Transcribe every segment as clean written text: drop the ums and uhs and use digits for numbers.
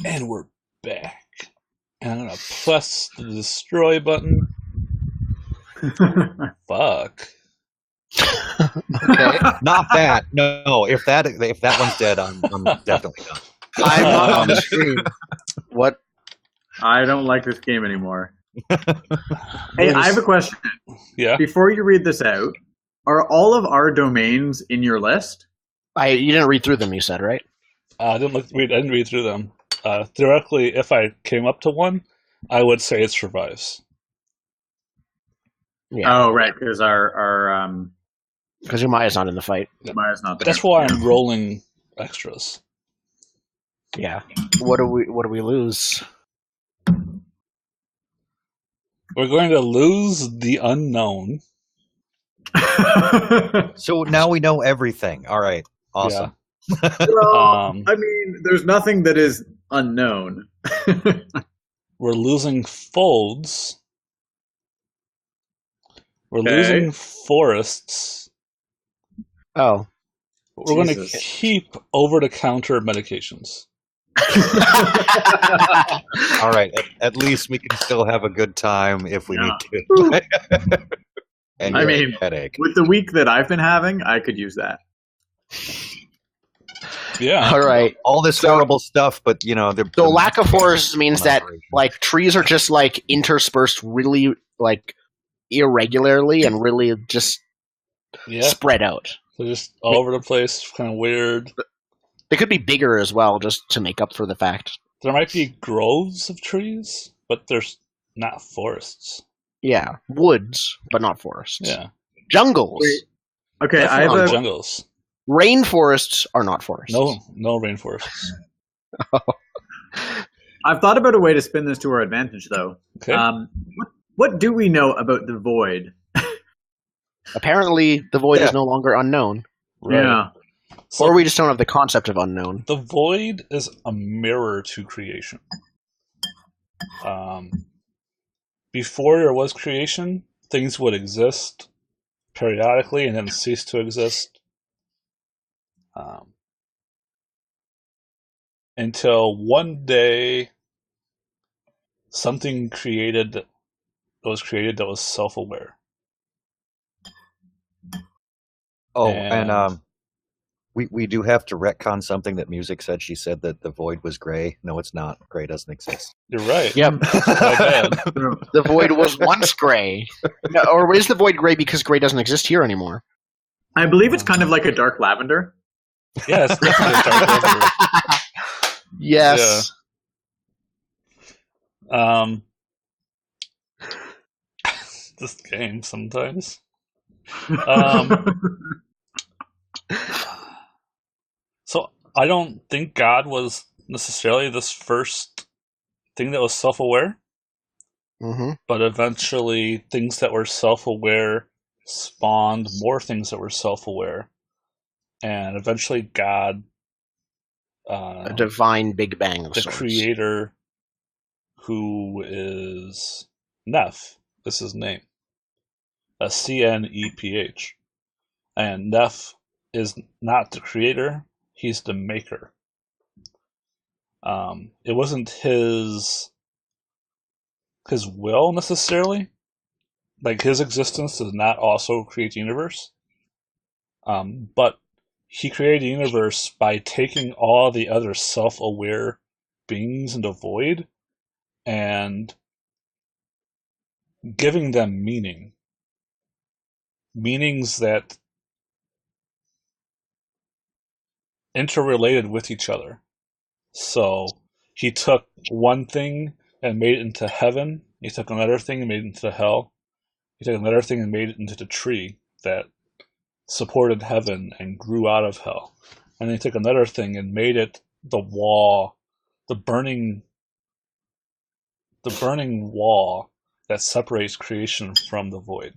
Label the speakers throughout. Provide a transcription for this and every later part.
Speaker 1: And we're back. And I'm gonna press the destroy button. Fuck.
Speaker 2: Okay. Not that. No, if that one's dead, I'm definitely done.
Speaker 3: I'm not on the screen. What?
Speaker 4: I don't like this game anymore. Hey, I have a question.
Speaker 1: Yeah.
Speaker 4: Before you read this out, are all of our domains in your list?
Speaker 3: You didn't read through them, you said, right?
Speaker 1: I didn't read through them. Theoretically, if I came up to one, I would say it survives.
Speaker 3: Yeah.
Speaker 4: Oh, right, because our
Speaker 3: Because your Maya's not in the fight.
Speaker 4: Maya's not there.
Speaker 1: That's why I'm rolling extras.
Speaker 3: Yeah. What do we lose?
Speaker 1: We're going to lose the unknown.
Speaker 2: So now we know everything. All right. Awesome.
Speaker 4: Well, I mean, there's nothing that is unknown.
Speaker 1: We're losing folds. We're losing forests.
Speaker 3: Oh.
Speaker 1: We're going to keep over-the-counter medications.
Speaker 2: All right. At least we can still have a good time if we need to. And
Speaker 4: I mean,
Speaker 2: headache.
Speaker 4: With the week that I've been having, I could use that.
Speaker 1: Yeah.
Speaker 3: All right.
Speaker 2: All this horrible stuff, but
Speaker 3: the lack of forests means that trees are just interspersed really irregularly and really just spread out.
Speaker 1: They're just all over the place, kind of weird.
Speaker 3: They could be bigger as well, just to make up for the fact.
Speaker 1: There might be groves of trees, but there's not forests.
Speaker 3: Yeah, woods, but not forests.
Speaker 1: Yeah,
Speaker 3: jungles.
Speaker 4: Wait. Okay,
Speaker 1: I have jungles.
Speaker 3: Rainforests are not forests.
Speaker 1: No rainforests.
Speaker 4: I've thought about a way to spin this to our advantage, though.
Speaker 1: Okay.
Speaker 4: What do we know about the void?
Speaker 3: Apparently, the void is no longer unknown.
Speaker 1: Right.
Speaker 4: Yeah.
Speaker 3: So, or we just don't have the concept of unknown.
Speaker 1: The void is a mirror to creation. Before there was creation, things would exist periodically and then cease to exist. Until one day, something was created that was self-aware.
Speaker 2: Oh, and we do have to retcon something that Music said. She said that the void was gray. No, it's not. Gray doesn't exist.
Speaker 1: You're right.
Speaker 3: Yep. The void was once gray. No, or is the void gray because gray doesn't exist here anymore?
Speaker 4: I believe it's kind of like a dark lavender.
Speaker 1: Yeah, it's definitely a dark lavender.
Speaker 3: Yes.
Speaker 1: Yeah. This game sometimes. So I don't think God was necessarily this first thing that was self-aware.
Speaker 3: Mm-hmm.
Speaker 1: But eventually things that were self-aware spawned more things that were self-aware. And eventually God,
Speaker 3: a divine Big Bang of
Speaker 1: the
Speaker 3: sorts.
Speaker 1: creator, who is Neph, is his name. Cneph. And Neph is not the creator, he's the maker. It wasn't his will necessarily. Like, his existence does not also create the universe. But he created the universe by taking all the other self-aware beings in the void and giving them meaning. Meanings that interrelated with each other. So he took one thing and made it into heaven. He took another thing and made it into hell. He took another thing and made it into the tree that supported heaven and grew out of hell. And then he took another thing and made it the wall, the burning wall that separates creation from the void.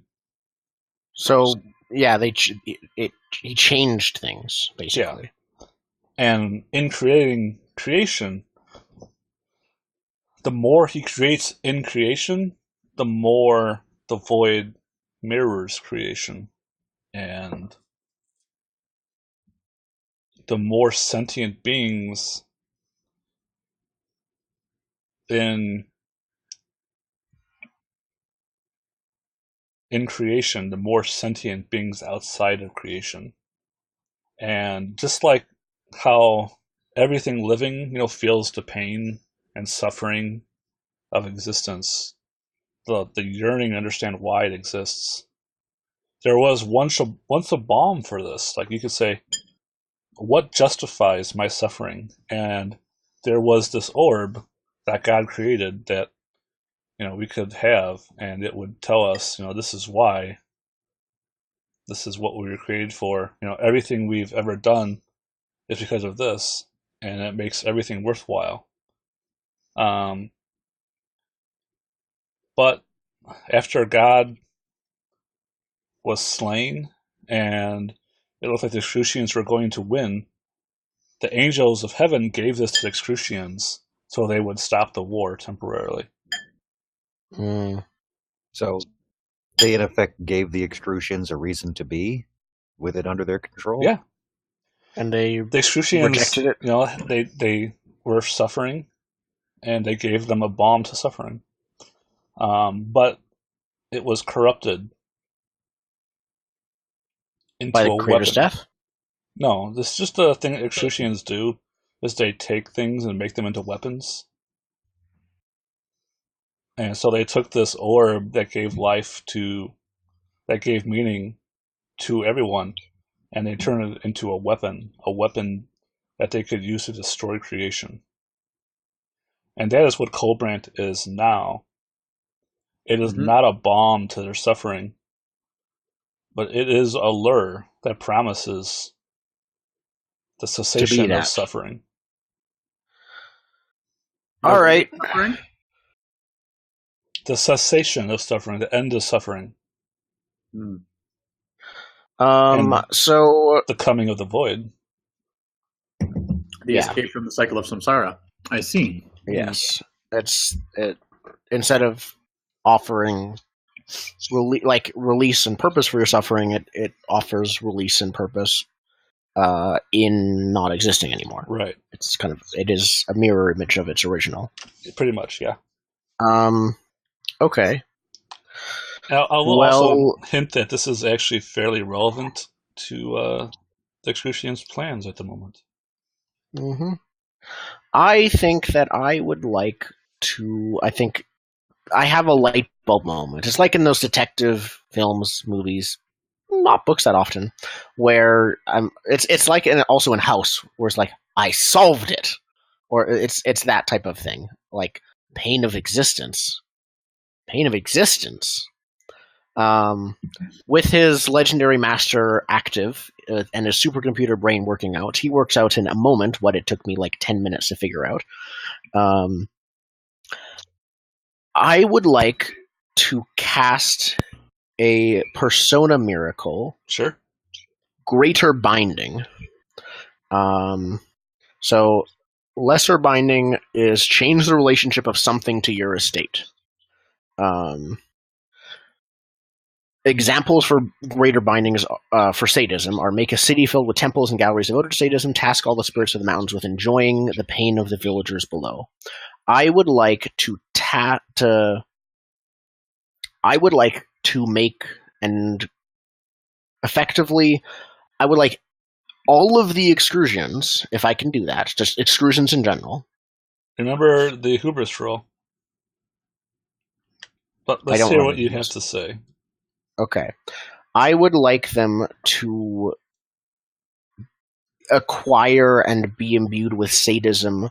Speaker 3: So yeah, he changed things basically.
Speaker 1: Yeah. And in creating creation, the more he creates in creation, the more the void mirrors creation. And the more sentient beings in creation, the more sentient beings outside of creation. And just like how everything living, feels the pain and suffering of existence, the yearning to understand why it exists. There was once a balm for this. Like, you could say, what justifies my suffering? And there was this orb that God created that, we could have, and it would tell us, this is why. This is what we were created for. Everything we've ever done is because of this, and it makes everything worthwhile. But after God was slain, and it looked like the Excrucians were going to win, the angels of heaven gave this to the Excrucians so they would stop the war temporarily.
Speaker 2: So they, in effect, gave the Excrucians a reason to be with it under their control?
Speaker 1: Yeah.
Speaker 3: And the
Speaker 1: Excrucians
Speaker 3: rejected it?
Speaker 1: They were suffering, and they gave them a balm to suffering. But it was corrupted into
Speaker 3: by the
Speaker 1: a
Speaker 3: creator's
Speaker 1: weapon.
Speaker 3: death?
Speaker 1: No, this is just a thing that Excrucians do, is they take things and make them into weapons. And so they took this orb that gave meaning to everyone, and they turned it into a weapon that they could use to destroy creation. And that is what Colbrand is now. It is not a balm to their suffering, but it is a lure that promises the cessation of suffering.
Speaker 3: All right.
Speaker 1: The cessation of suffering, the end of suffering.
Speaker 3: So
Speaker 1: the coming of the void.
Speaker 4: The escape from the cycle of samsara. I see.
Speaker 3: Yes. Instead of offering release and purpose for your suffering, it offers release and purpose in not existing anymore.
Speaker 1: Right.
Speaker 3: It is a mirror image of its original.
Speaker 1: Pretty much, yeah.
Speaker 3: Okay.
Speaker 1: I will also hint that this is actually fairly relevant to the Excrucians' plans at the moment.
Speaker 3: Mm-hmm. I think that I would like to. I think I have a light bulb moment. It's like in those detective films, movies, not books that often, where It's like also in House, where it's like I solved it, or it's that type of thing, like pain of existence. Pain of existence. With his legendary master active and his supercomputer brain working out, he works out in a moment what it took me like 10 minutes to figure out. I would like to cast a persona miracle.
Speaker 1: Sure.
Speaker 3: Greater binding. So lesser binding is change the relationship of something to your estate. Examples for greater bindings for sadism are make a city filled with temples and galleries devoted to sadism, task all the spirits of the mountains with enjoying the pain of the villagers below. I would like to make and effectively, I would like all of the excursions, if I can do that, just excursions in general.
Speaker 1: Remember the hubris roll. But let's hear what you have to say.
Speaker 3: Okay. I would like them to acquire and be imbued with sadism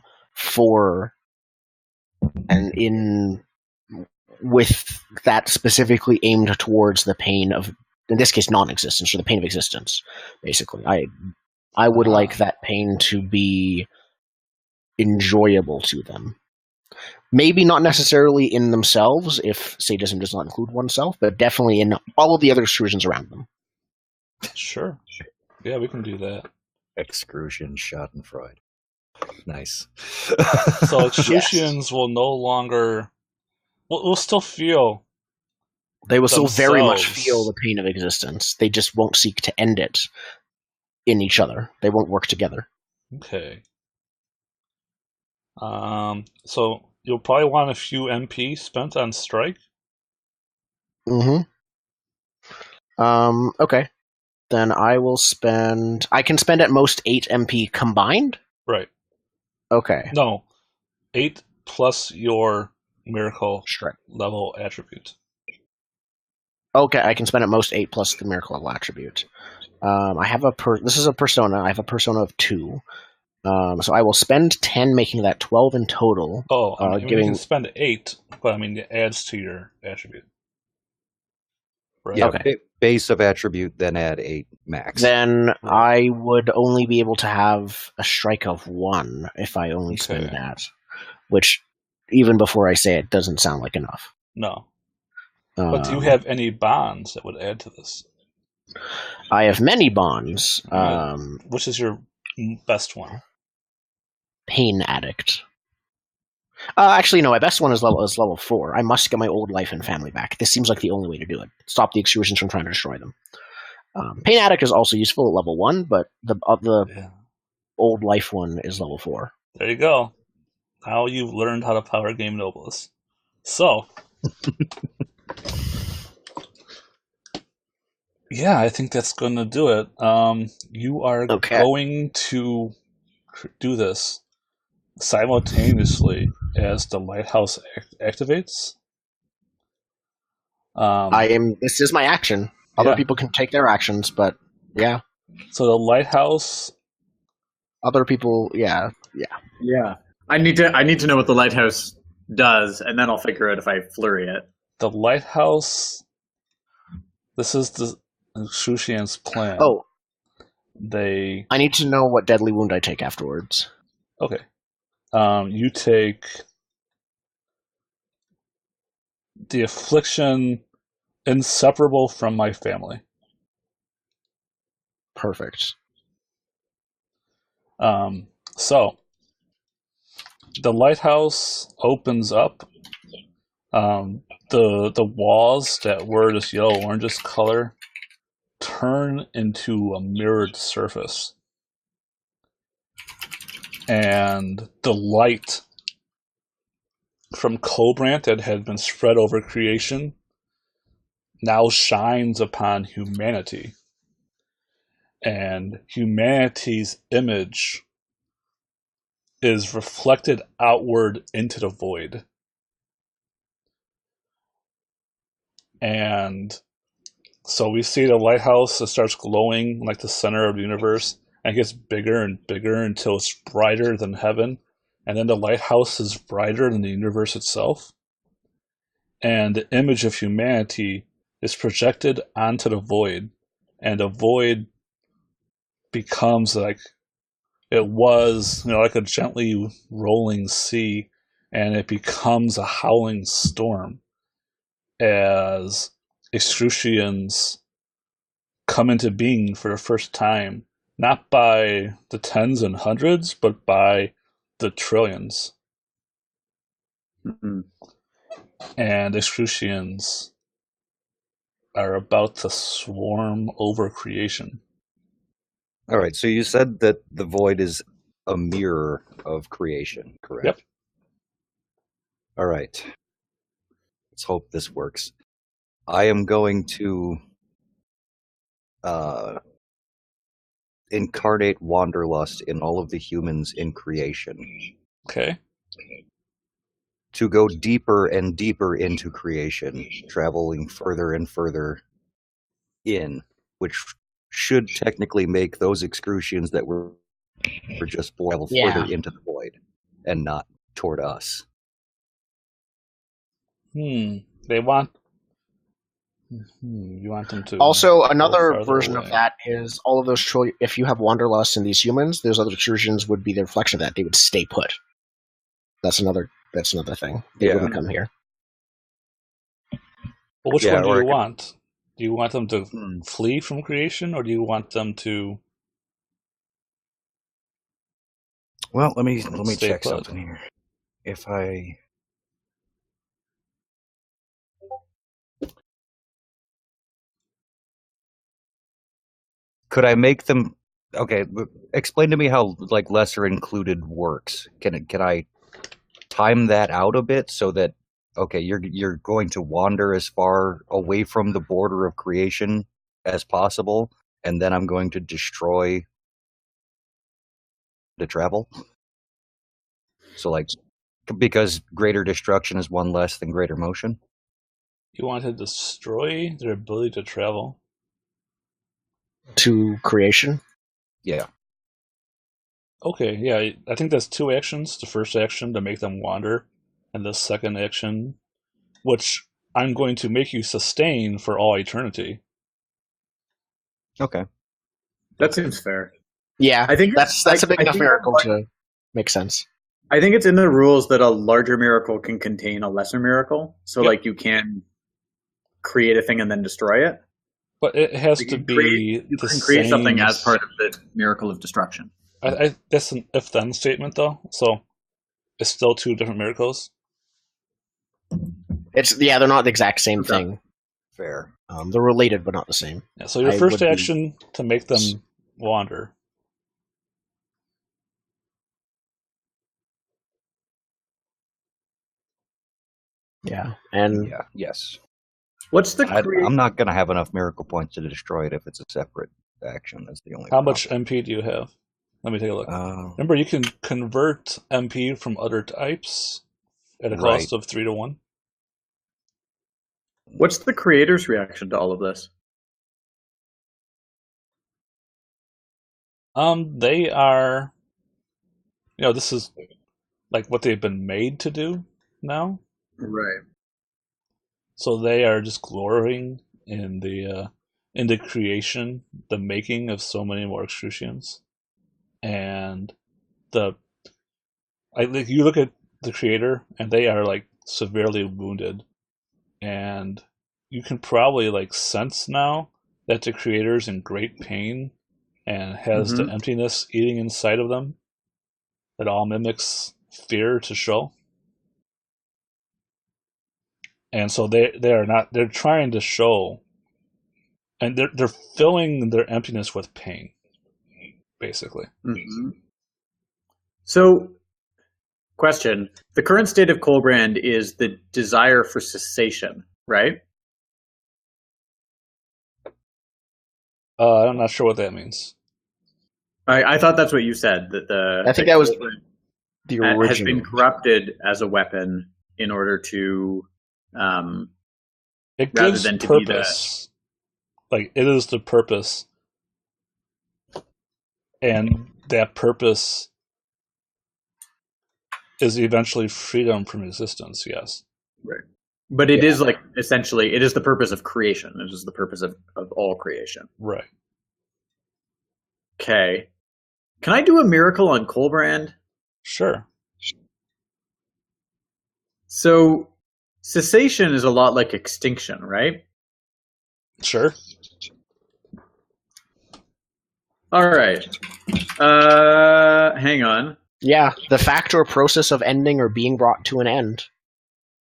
Speaker 3: with that specifically aimed towards the pain of, in this case, non-existence, or the pain of existence, basically. I would like that pain to be enjoyable to them. Maybe not necessarily in themselves, if sadism does not include oneself, but definitely in all of the other excursions around them.
Speaker 1: Sure. Yeah, we can do that.
Speaker 2: Excrucian Schadenfreude. Nice.
Speaker 1: So Excrucians will no longer... will still feel...
Speaker 3: They will still very much feel the pain of existence. They just won't seek to end it in each other. They won't work together.
Speaker 1: Okay. So you'll probably want a few MP spent on strike.
Speaker 3: Mm-hmm. Okay. Then I will spend. I can spend at most 8 MP combined.
Speaker 1: Right.
Speaker 3: Okay.
Speaker 1: No, 8 plus your miracle
Speaker 3: Strike.
Speaker 1: level attribute.
Speaker 3: Okay, I can spend at most 8 plus the miracle level attribute. I have this is a persona. I have a persona of 2. So I will spend 10, making that 12 in total.
Speaker 1: Oh, I mean, you can spend 8, but I mean, it adds to your attribute.
Speaker 2: Right? Yeah, okay. Base of attribute, then add 8 max.
Speaker 3: Then I would only be able to have a strike of 1 if I only spend that. Which, even before I say it, doesn't sound like enough.
Speaker 1: No. But do you have any bonds that would add to this?
Speaker 3: I have many bonds.
Speaker 1: Which is your best one?
Speaker 3: Pain Addict. Actually, no, my best one is level 4. I must get my old life and family back. This seems like the only way to do it. Stop the excursions from trying to destroy them. Pain Addict is also useful at level 1, but the old life one is level 4.
Speaker 1: There you go. Now you've learned how to power game Nobilis. So... yeah, I think that's going to do it. You are going to do this simultaneously as the lighthouse activates.
Speaker 3: This is my action. Other people can take their actions, but yeah.
Speaker 1: So the lighthouse.
Speaker 3: Other people, yeah.
Speaker 4: I need to know what the lighthouse does, and then I'll figure out if I flurry it.
Speaker 1: The lighthouse. This is the Shushian's plan.
Speaker 3: Oh.
Speaker 1: I
Speaker 3: need to know what deadly wound I take afterwards.
Speaker 1: Okay. You take the affliction inseparable from my family.
Speaker 3: Perfect.
Speaker 1: So the lighthouse opens up. The walls that were this yellow orangish color turn into a mirrored surface. And the light from Cobrant that had been spread over creation now shines upon humanity. And humanity's image is reflected outward into the void. And so we see the lighthouse that starts glowing like the center of the universe, and it gets bigger and bigger until it's brighter than heaven. And then the lighthouse is brighter than the universe itself. And the image of humanity is projected onto the void. And the void becomes like it was, like a gently rolling sea. And it becomes a howling storm as excrucians come into being for the first time, not by the tens and hundreds, but by the trillions.
Speaker 4: Mm-hmm.
Speaker 1: And excrucians are about to swarm over creation.
Speaker 2: All right, so you said that the void is a mirror of creation, correct?
Speaker 1: Yep.
Speaker 2: All right. Let's hope this works. I am going to incarnate wanderlust in all of the humans in creation.
Speaker 1: Okay.
Speaker 2: To go deeper and deeper into creation, traveling further and further in, which should technically make those excrucians that were just travel further into the void and not toward us.
Speaker 1: They want... you want them to...
Speaker 3: Also, another version of that is all of those if you have wanderlust in these humans, those other excursions would be the reflection of that. They would stay put. That's another thing. They wouldn't come here.
Speaker 1: Well, which one do you want? Do you want them to flee from creation, or do you want them to...
Speaker 2: Well, let me check something here. If I... Could I make them... Okay, explain to me how lesser included works. Can I time that out a bit so that, okay, you're going to wander as far away from the border of creation as possible, and then I'm going to destroy the travel. So, like, because greater destruction is one less than greater motion.
Speaker 1: You want to destroy their ability to travel?
Speaker 3: To creation.
Speaker 2: Yeah.
Speaker 1: Okay, yeah, I think that's 2 actions. The first action to make them wander, and the second action, which I'm going to make you sustain for all eternity.
Speaker 2: Okay.
Speaker 4: That seems fair.
Speaker 3: Yeah,
Speaker 4: I think
Speaker 3: that's a big enough miracle to make sense.
Speaker 4: I think it's in the rules that a larger miracle can contain a lesser miracle. So,
Speaker 1: Yep.
Speaker 4: like, you can create a thing and then destroy it.
Speaker 1: But it has
Speaker 4: You
Speaker 1: to
Speaker 4: can
Speaker 1: be
Speaker 4: create, you
Speaker 1: the
Speaker 4: can create
Speaker 1: same
Speaker 4: something as part of the miracle of destruction.
Speaker 1: that's an if-then statement, though. So it's still 2 different miracles.
Speaker 3: They're not the exact same
Speaker 4: Okay.
Speaker 3: thing.
Speaker 2: Fair.
Speaker 3: They're related, but not the same.
Speaker 1: Yeah, so your
Speaker 3: I
Speaker 1: first
Speaker 3: would be-
Speaker 1: action to make them wander.
Speaker 3: Yeah, and
Speaker 2: Yeah. Yes.
Speaker 4: What's the
Speaker 2: I'm not going to have enough miracle points to destroy it if it's a separate action. That's the only
Speaker 1: How
Speaker 2: problem.
Speaker 1: much MP do you have? Let me take a look. Remember, you can convert MP from other types at a cost of 3 to 1.
Speaker 4: What's the creator's reaction to all of this?
Speaker 1: They are, this is like what they've been made to do now.
Speaker 4: Right.
Speaker 1: So they are just glorying in the creation, the making of so many more excrucians, and you look at the creator, and they are like severely wounded, and you can probably like sense now that the creator's in great pain and has the emptiness eating inside of them that all mimics fear to show. And so they're trying to show, and they're filling their emptiness with pain, basically.
Speaker 4: Mm-hmm. So, question: the current state of Colbrand is the desire for cessation, right?
Speaker 1: I'm not sure what that means.
Speaker 4: I thought that's what you said. That
Speaker 3: I think that was the original.
Speaker 4: has been corrupted as a weapon in order to,
Speaker 1: It
Speaker 4: rather
Speaker 1: gives
Speaker 4: than to
Speaker 1: purpose. Like, it is the purpose, and that purpose is eventually freedom from existence. Yes.
Speaker 4: Right. But it is like essentially it is the purpose of creation. It is the purpose of all creation.
Speaker 1: Right.
Speaker 4: Okay. Can I do a miracle on Colbrand?
Speaker 1: Sure.
Speaker 4: So cessation is a lot like extinction, right?
Speaker 1: Sure.
Speaker 4: All right. Hang on.
Speaker 3: Yeah, the fact or process of ending or being brought to an end.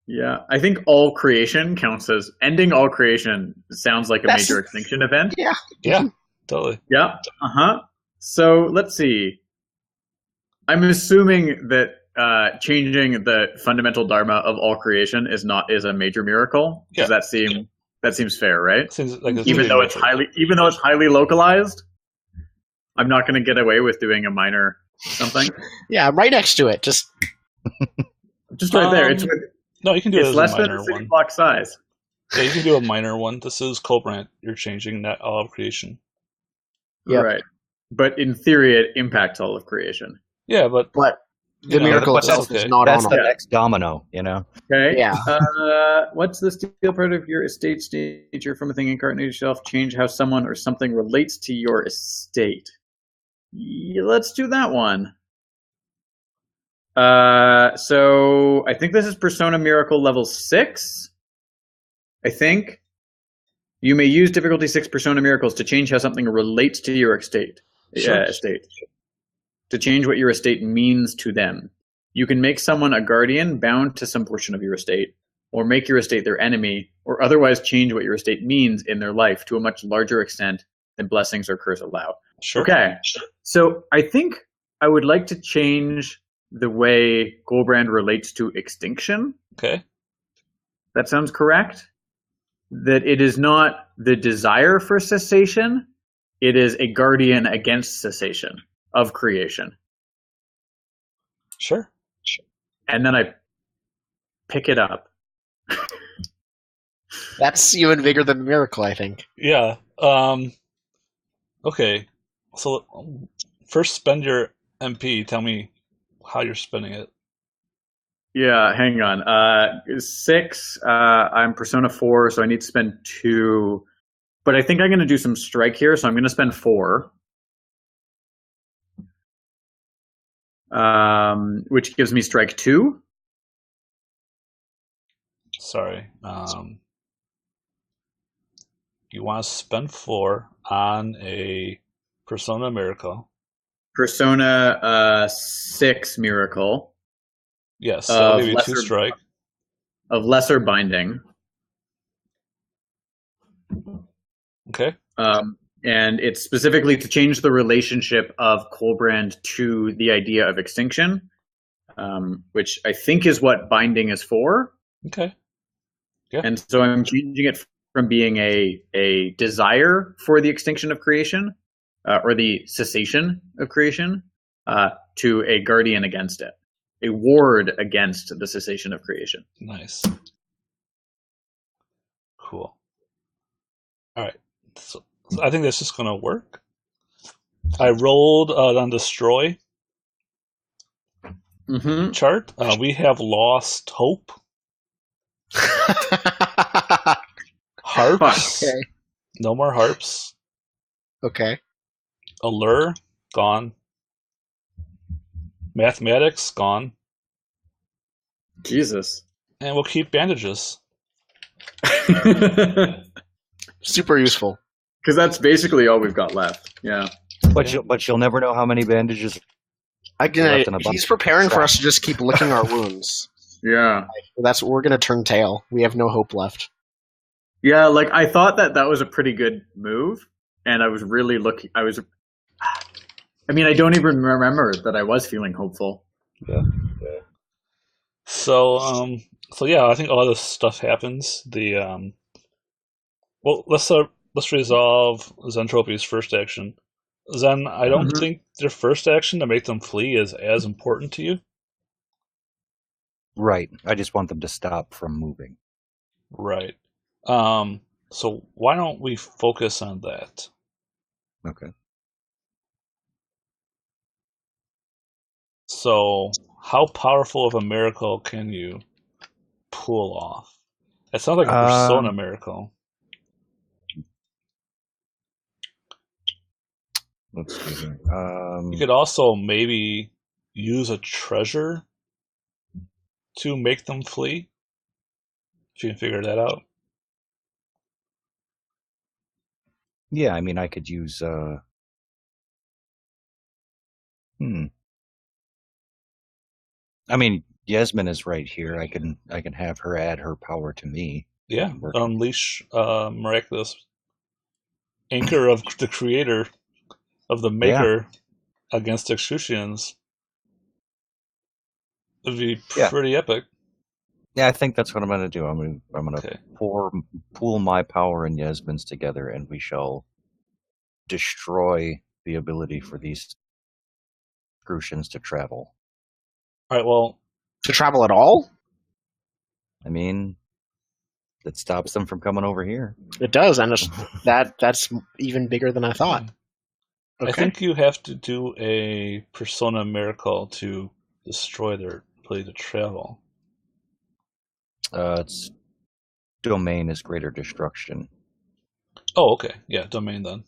Speaker 4: Yeah, I think all creation counts as ending all creation sounds like a major extinction event.
Speaker 3: Yeah.
Speaker 1: Yeah, totally.
Speaker 4: Yeah. Uh-huh. So let's see. I'm assuming that changing the fundamental dharma of all creation is a major miracle.
Speaker 1: Yeah.
Speaker 4: Does that seems fair, right?
Speaker 1: Seems like
Speaker 4: even though it's highly localized, I'm not going to get away with doing a minor something.
Speaker 3: Yeah, right next to it. Just
Speaker 4: right there.
Speaker 1: No, you can do it
Speaker 4: It's
Speaker 1: as
Speaker 4: less
Speaker 1: a
Speaker 4: than
Speaker 1: minor
Speaker 4: a 6
Speaker 1: one.
Speaker 4: block size.
Speaker 1: Yeah, you can do a minor one. This is Colbrand. You're changing that all of creation.
Speaker 3: Yep.
Speaker 4: Right. But in theory, it impacts all of creation.
Speaker 1: Yeah, but
Speaker 3: the miracle
Speaker 1: that's
Speaker 3: itself
Speaker 1: okay.
Speaker 3: is not
Speaker 2: That's
Speaker 3: on
Speaker 2: the
Speaker 3: it.
Speaker 2: next domino, you know?
Speaker 4: Okay.
Speaker 3: Yeah.
Speaker 4: What's the steal part of your estate's nature from a thing incarnate yourself? Change how someone or something relates to your estate. Yeah, let's do that one. So I think this is Persona Miracle level 6. I think. You may use difficulty 6 Persona Miracles to change how something relates to your estate.
Speaker 1: Sure.
Speaker 4: Estate. To change what your estate means to them. You can make someone a guardian bound to some portion of your estate, or make your estate their enemy, or otherwise change what your estate means in their life to a much larger extent than blessings or curse allow.
Speaker 1: sure.
Speaker 4: Okay, so I think I would like to change the way Goldbrand relates to extinction.
Speaker 1: Okay.
Speaker 4: That sounds correct. That it is not the desire for cessation, it is a guardian against cessation of creation.
Speaker 1: Sure.
Speaker 4: And then I pick it up.
Speaker 3: That's even bigger than Miracle, I think.
Speaker 1: Yeah. Okay. So first spend your MP. Tell me how you're spending it.
Speaker 4: Yeah, hang on. 6, I'm Persona 4, so I need to spend 2. But I think I'm going to do some strike here, so I'm going to spend 4. Which gives me strike 2.
Speaker 1: Sorry. You want to spend 4 on a Persona Miracle.
Speaker 4: Persona 6 Miracle.
Speaker 1: Yes, that'll give you 2
Speaker 4: lesser-
Speaker 1: strike.
Speaker 4: Of lesser binding.
Speaker 1: Okay.
Speaker 4: And it's specifically to change the relationship of Colbrand to the idea of extinction, which I think is what binding is for.
Speaker 1: Okay. Yeah.
Speaker 4: And so I'm changing it from being a desire for the extinction of creation, or the cessation of creation, to a guardian against it, a ward against the cessation of creation.
Speaker 1: Nice. Cool. All right. So I think this is going to work. I rolled on Destroy
Speaker 4: Mm-hmm.
Speaker 1: chart. We have lost hope. Harps.
Speaker 3: Okay.
Speaker 1: No more harps.
Speaker 3: Okay.
Speaker 1: Allure, gone. Mathematics, gone.
Speaker 4: Jesus.
Speaker 1: And we'll keep bandages.
Speaker 4: Because
Speaker 3: Super useful.
Speaker 4: that's basically all we've got left. Yeah.
Speaker 2: But you'll never know how many bandages. Left in a
Speaker 3: He's
Speaker 2: bunch.
Speaker 3: preparing for us to just keep licking our wounds.
Speaker 4: Yeah.
Speaker 3: That's what we're gonna turn tail. We have no hope left.
Speaker 4: Yeah, like I thought that was a pretty good move, and I was really looking. I don't even remember that I was feeling hopeful.
Speaker 1: So yeah, I think a lot of this stuff happens. Well, let's resolve Zentropy's first action. Zen, I don't
Speaker 4: Mhm.
Speaker 1: think their first action to make them flee is as important to you.
Speaker 2: Right. I just want them to stop from moving.
Speaker 1: Right. So why don't we focus on that?
Speaker 2: Okay.
Speaker 1: So, how powerful of a miracle can you pull off? It sounds like a Persona miracle.
Speaker 2: Let's see here.
Speaker 1: You could also maybe use a treasure to make them flee. If you can figure that out.
Speaker 2: Yeah, I mean, I could use. I mean, Yasmin is right here. I can have her add her power to me.
Speaker 1: Yeah, unleash miraculous anchor of the creator of the maker against executions. It'd be pretty epic.
Speaker 2: Yeah, I think that's what I'm going to do. I'm going to pool my power and Yasmin's together, and we shall destroy the ability for these Crucians to travel.
Speaker 1: All right. Well,
Speaker 3: to travel at all?
Speaker 2: I mean, that stops them from coming over here.
Speaker 3: It does, and that's even bigger than I thought. Okay.
Speaker 1: I think you have to do a Persona miracle to destroy their ability to travel.
Speaker 2: Its domain is greater destruction.
Speaker 1: Oh, okay. Yeah, domain then.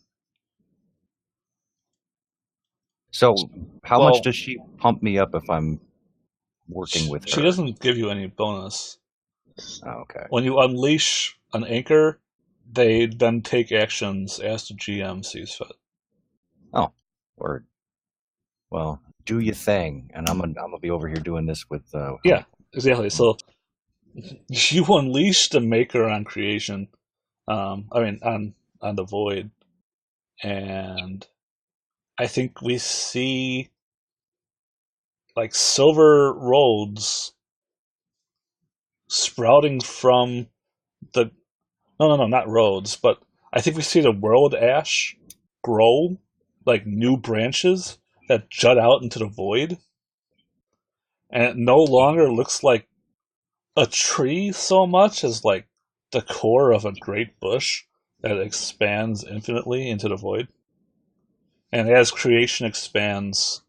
Speaker 2: So, how much does she pump me up if I'm working with her?
Speaker 1: She doesn't give you any bonus.
Speaker 2: Oh, okay.
Speaker 1: When you unleash an anchor, they then take actions as the GM sees fit.
Speaker 2: Oh, word. Well, do your thing, and I'm gonna be over here doing this with.
Speaker 1: Yeah, exactly. So you unleash the maker on creation. On the void, and I think we see like silver roads sprouting from the no, not roads, but I think we see the world ash grow like new branches that jut out into the void, and it no longer looks like a tree so much as like the core of a great bush that expands infinitely into the void. And as creation expands,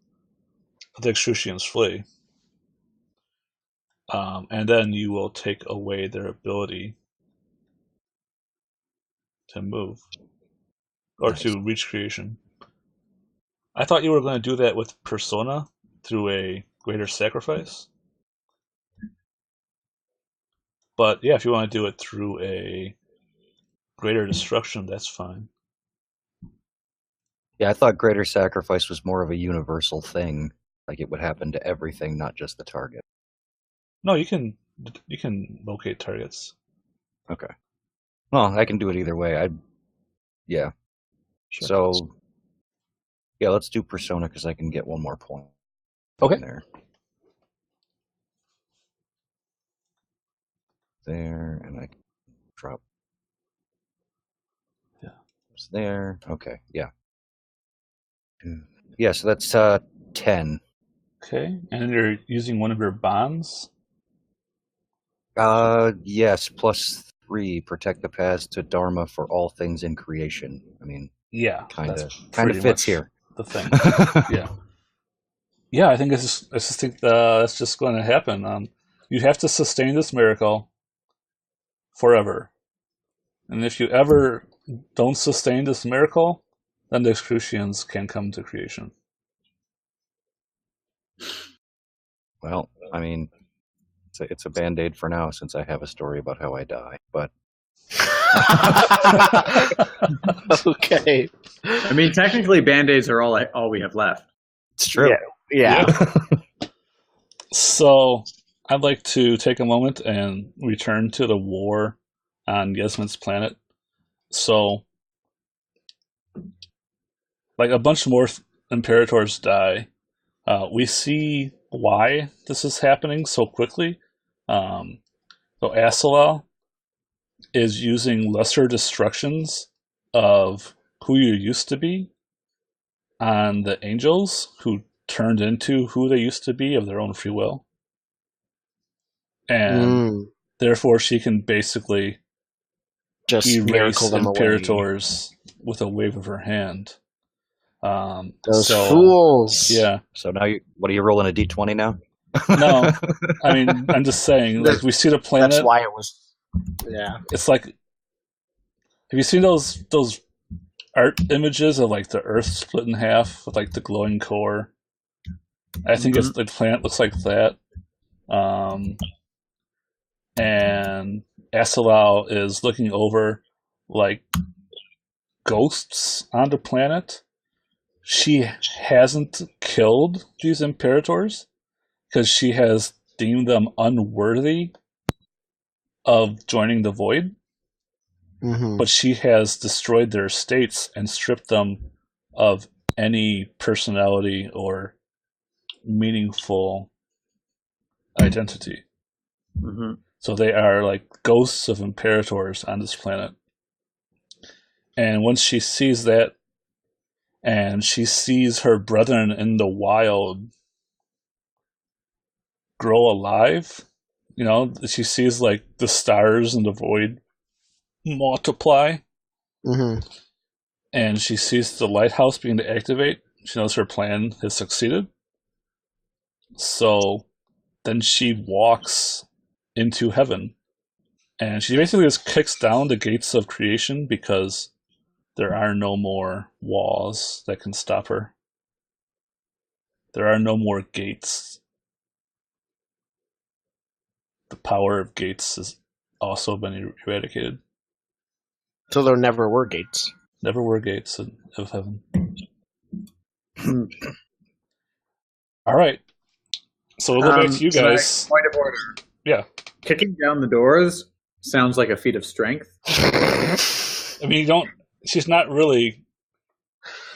Speaker 1: the Excrucians flee. And then you will take away their ability to move or to reach creation. I thought you were going to do that with Persona through a greater sacrifice. But yeah, if you want to do it through a greater destruction, that's fine.
Speaker 2: Yeah, I thought greater sacrifice was more of a universal thing. Like it would happen to everything, not just the target.
Speaker 1: No, you can locate targets.
Speaker 2: Okay. Well, I can do it either way. Yeah.
Speaker 1: Sure.
Speaker 2: So, yeah, let's do Persona because I can get one more point.
Speaker 1: Okay.
Speaker 2: There, and I can drop.
Speaker 1: Yeah.
Speaker 2: It's there. Okay. Yeah. Yeah. So that's 10.
Speaker 1: Okay, and then you're using one of your bonds.
Speaker 2: Yes. +3. Protect the paths to Dharma for all things in creation. I mean,
Speaker 1: Yeah,
Speaker 2: kind of
Speaker 1: pretty
Speaker 2: fits
Speaker 1: much
Speaker 2: here.
Speaker 1: The thing. Yeah. I think I just think that's just going to happen. You have to sustain this miracle forever, and if you ever don't sustain this miracle, then the Excrucians can come to creation.
Speaker 2: Well, I mean, it's a Band-Aid for now since I have a story about how I die, but
Speaker 3: Okay.
Speaker 4: I mean, technically, Band-Aids are all we have left.
Speaker 2: it's true.
Speaker 3: Yeah.
Speaker 1: So I'd like to take a moment and return to the war on Yasmin's planet. So, like, a bunch more Imperators die. We see why this is happening so quickly. So Asalal is using lesser destructions of who you used to be on the angels who turned into who they used to be of their own free will. And therefore she can basically
Speaker 3: just
Speaker 1: erase
Speaker 3: them
Speaker 1: Imperators away with a wave of her hand.
Speaker 3: Those fools.
Speaker 1: Yeah.
Speaker 2: So now, what are you rolling, a d20 now?
Speaker 1: No, I mean, I'm just saying, like, we see the planet.
Speaker 3: That's why it was. Yeah.
Speaker 1: It's like, have you seen those art images of like the Earth split in half with like the glowing core? I think it's the planet looks like that. And Asalal is looking over like ghosts on the planet. She hasn't killed these Imperators because she has deemed them unworthy of joining the Void. But she has destroyed their states and stripped them of any personality or meaningful identity. So they are like ghosts of Imperators on this planet. And once she sees that, and she sees her brethren in the wild grow alive, you know, she sees like the stars in the void multiply, and she sees the lighthouse begin to activate. She knows her plan has succeeded. So then she walks into heaven, and she basically just kicks down the gates of creation because there are no more walls that can stop her. There are no more gates. The power of gates has also been eradicated.
Speaker 3: So there never were gates.
Speaker 1: Never were gates of heaven. All right. So we'll go back to you guys.
Speaker 4: Point of order.
Speaker 1: Yeah.
Speaker 4: Kicking down the doors sounds like a feat of strength.
Speaker 1: I mean, she's not really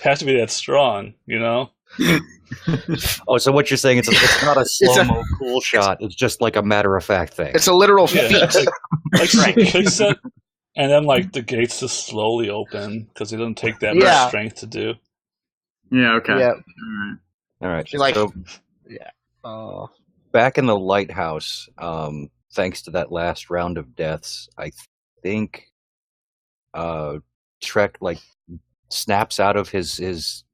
Speaker 1: have to be that strong, you know?
Speaker 2: Oh, so what you're saying, it's not a slow-mo cool shot. It's just like a matter-of-fact thing.
Speaker 3: It's a literal
Speaker 1: Yeah,
Speaker 3: feat.
Speaker 1: like she kicks it, and then like the gates just slowly open because it doesn't take that much strength to do.
Speaker 4: Yeah. Okay.
Speaker 3: Yeah.
Speaker 2: All right.
Speaker 3: She like,
Speaker 2: So
Speaker 3: yeah.
Speaker 2: back in the lighthouse, thanks to that last round of deaths, I think Trek like snaps out of his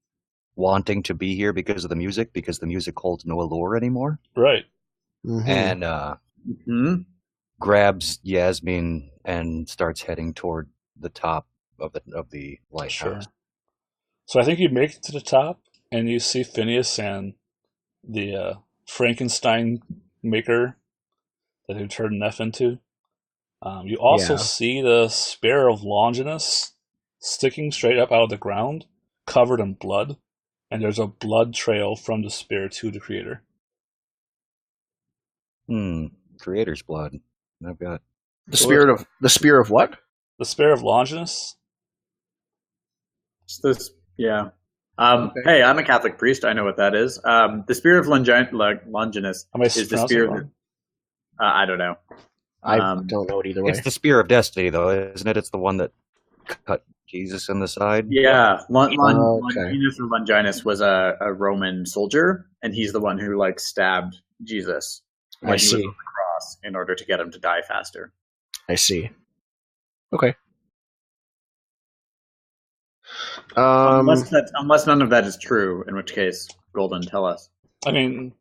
Speaker 2: wanting to be here because of the music, because the music holds no allure anymore.
Speaker 1: Right.
Speaker 3: Mm-hmm.
Speaker 2: And grabs Yasmin and starts heading toward the top of the lighthouse.
Speaker 1: Sure. So I think you make it to the top, and you see Phineas and the Frankenstein maker that he turned Neff into. You also see the spear of Longinus sticking straight up out of the ground, covered in blood, and there's a blood trail from the spear to the creator.
Speaker 2: Creator's blood. I've got
Speaker 3: the spear of what?
Speaker 1: The spear of Longinus.
Speaker 4: It's this, yeah. Hey, I'm a Catholic priest. I know what that is. The spear of Longinus is the spear. I don't know.
Speaker 3: I don't know it either way.
Speaker 2: It's the spear of destiny, though, isn't it? It's the one that cut Jesus in the side.
Speaker 4: Yeah, Longinus or Longinus was a Roman soldier, and he's the one who like stabbed Jesus when he was on the cross in order to get him to die faster.
Speaker 3: I see. Okay.
Speaker 4: Unless none of that is true, in which case, Golden, tell us.
Speaker 1: I mean,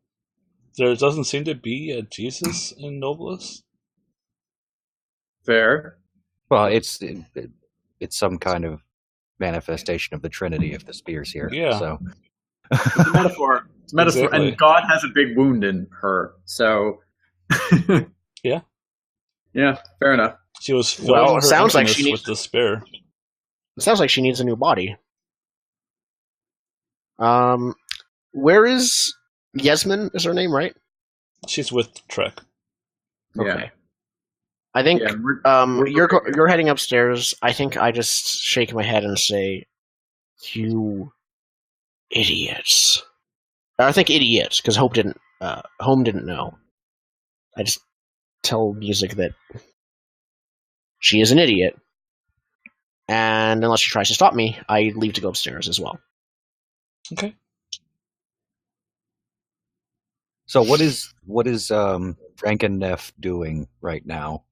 Speaker 1: there doesn't seem to be a Jesus in Nobilis.
Speaker 4: Fair.
Speaker 2: Well, it's some kind of manifestation of the Trinity if the spear's here.
Speaker 1: Yeah.
Speaker 2: So
Speaker 4: it's a metaphor. It's a metaphor, exactly. And God has a big wound in her. So
Speaker 1: yeah.
Speaker 4: Yeah, fair enough.
Speaker 1: She was filling her sounds like she needs with the spear.
Speaker 3: It sounds like she needs a new body. Where is Yasmin? Is her name right?
Speaker 1: She's with Trek.
Speaker 3: Okay. Yeah. I think you're heading upstairs. I think I just shake my head and say, "You idiots!" I think idiots because Home didn't know. I just tell Music that she is an idiot, and unless she tries to stop me, I leave to go upstairs as well.
Speaker 1: Okay.
Speaker 2: So what is Frank and Neff doing right now?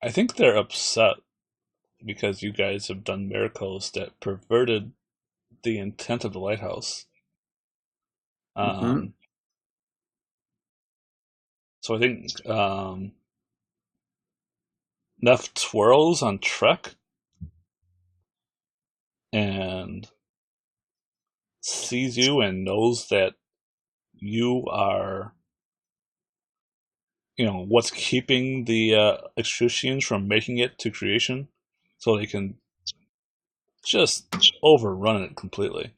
Speaker 1: I think they're upset because you guys have done miracles that perverted the intent of the lighthouse. So I think Neff twirls on Trek and sees you and knows that you are, what's keeping the Extrusians from making it to creation, so they can just overrun it completely.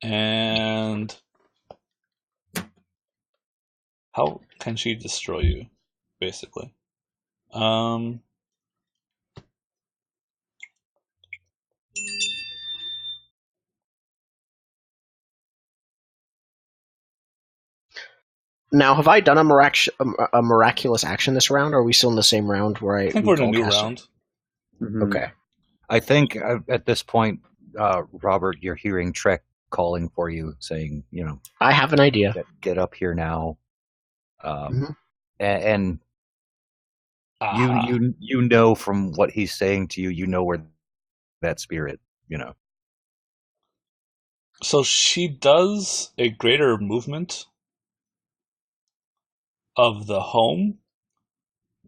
Speaker 1: And how can she destroy you, basically?
Speaker 3: Now, have I done a miraculous action this round, or are we still in the same round where I think
Speaker 1: we're in a new round.
Speaker 3: Mm-hmm. Okay.
Speaker 2: I think at this point, Robert, you're hearing Trek calling for you, saying,
Speaker 3: I have an idea.
Speaker 2: Get up here now. And you know from what he's saying to you, you know where that spirit,
Speaker 1: So she does a greater movement of the home.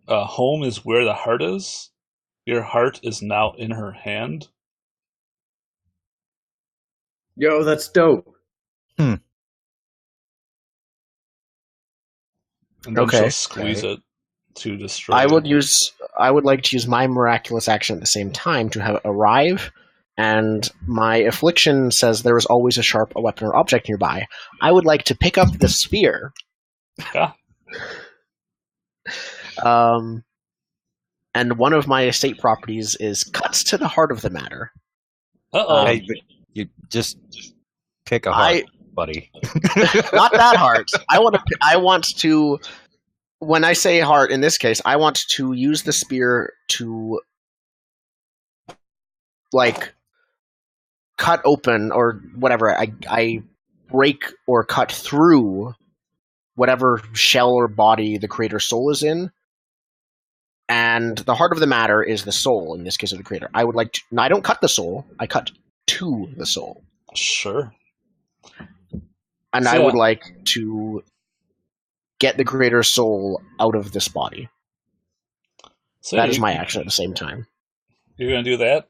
Speaker 1: Home is where the heart is. Your heart is now in her hand.
Speaker 4: Yo, that's dope.
Speaker 1: And then she'll squeeze it to destroy
Speaker 3: I would like to use my miraculous action at the same time to arrive, and my affliction says there is always a sharp weapon or object nearby. I would like to pick up the spear.
Speaker 1: Yeah.
Speaker 3: and one of my estate properties is cuts to the heart of the matter.
Speaker 1: Uh-oh.
Speaker 2: Hey, you just pick a heart, buddy.
Speaker 3: Not that heart. I want to. When I say heart, in this case, I want to use the spear to, like, cut open or whatever. I break or cut through whatever shell or body the creator's soul is in. And the heart of the matter is the soul, in this case of the creator. I would like to. No, I don't cut the soul. I cut to the soul.
Speaker 1: Sure.
Speaker 3: And
Speaker 1: So,
Speaker 3: I would like to get the creator's soul out of this body.
Speaker 1: So
Speaker 3: That is my action at the same time.
Speaker 1: You're going to do that?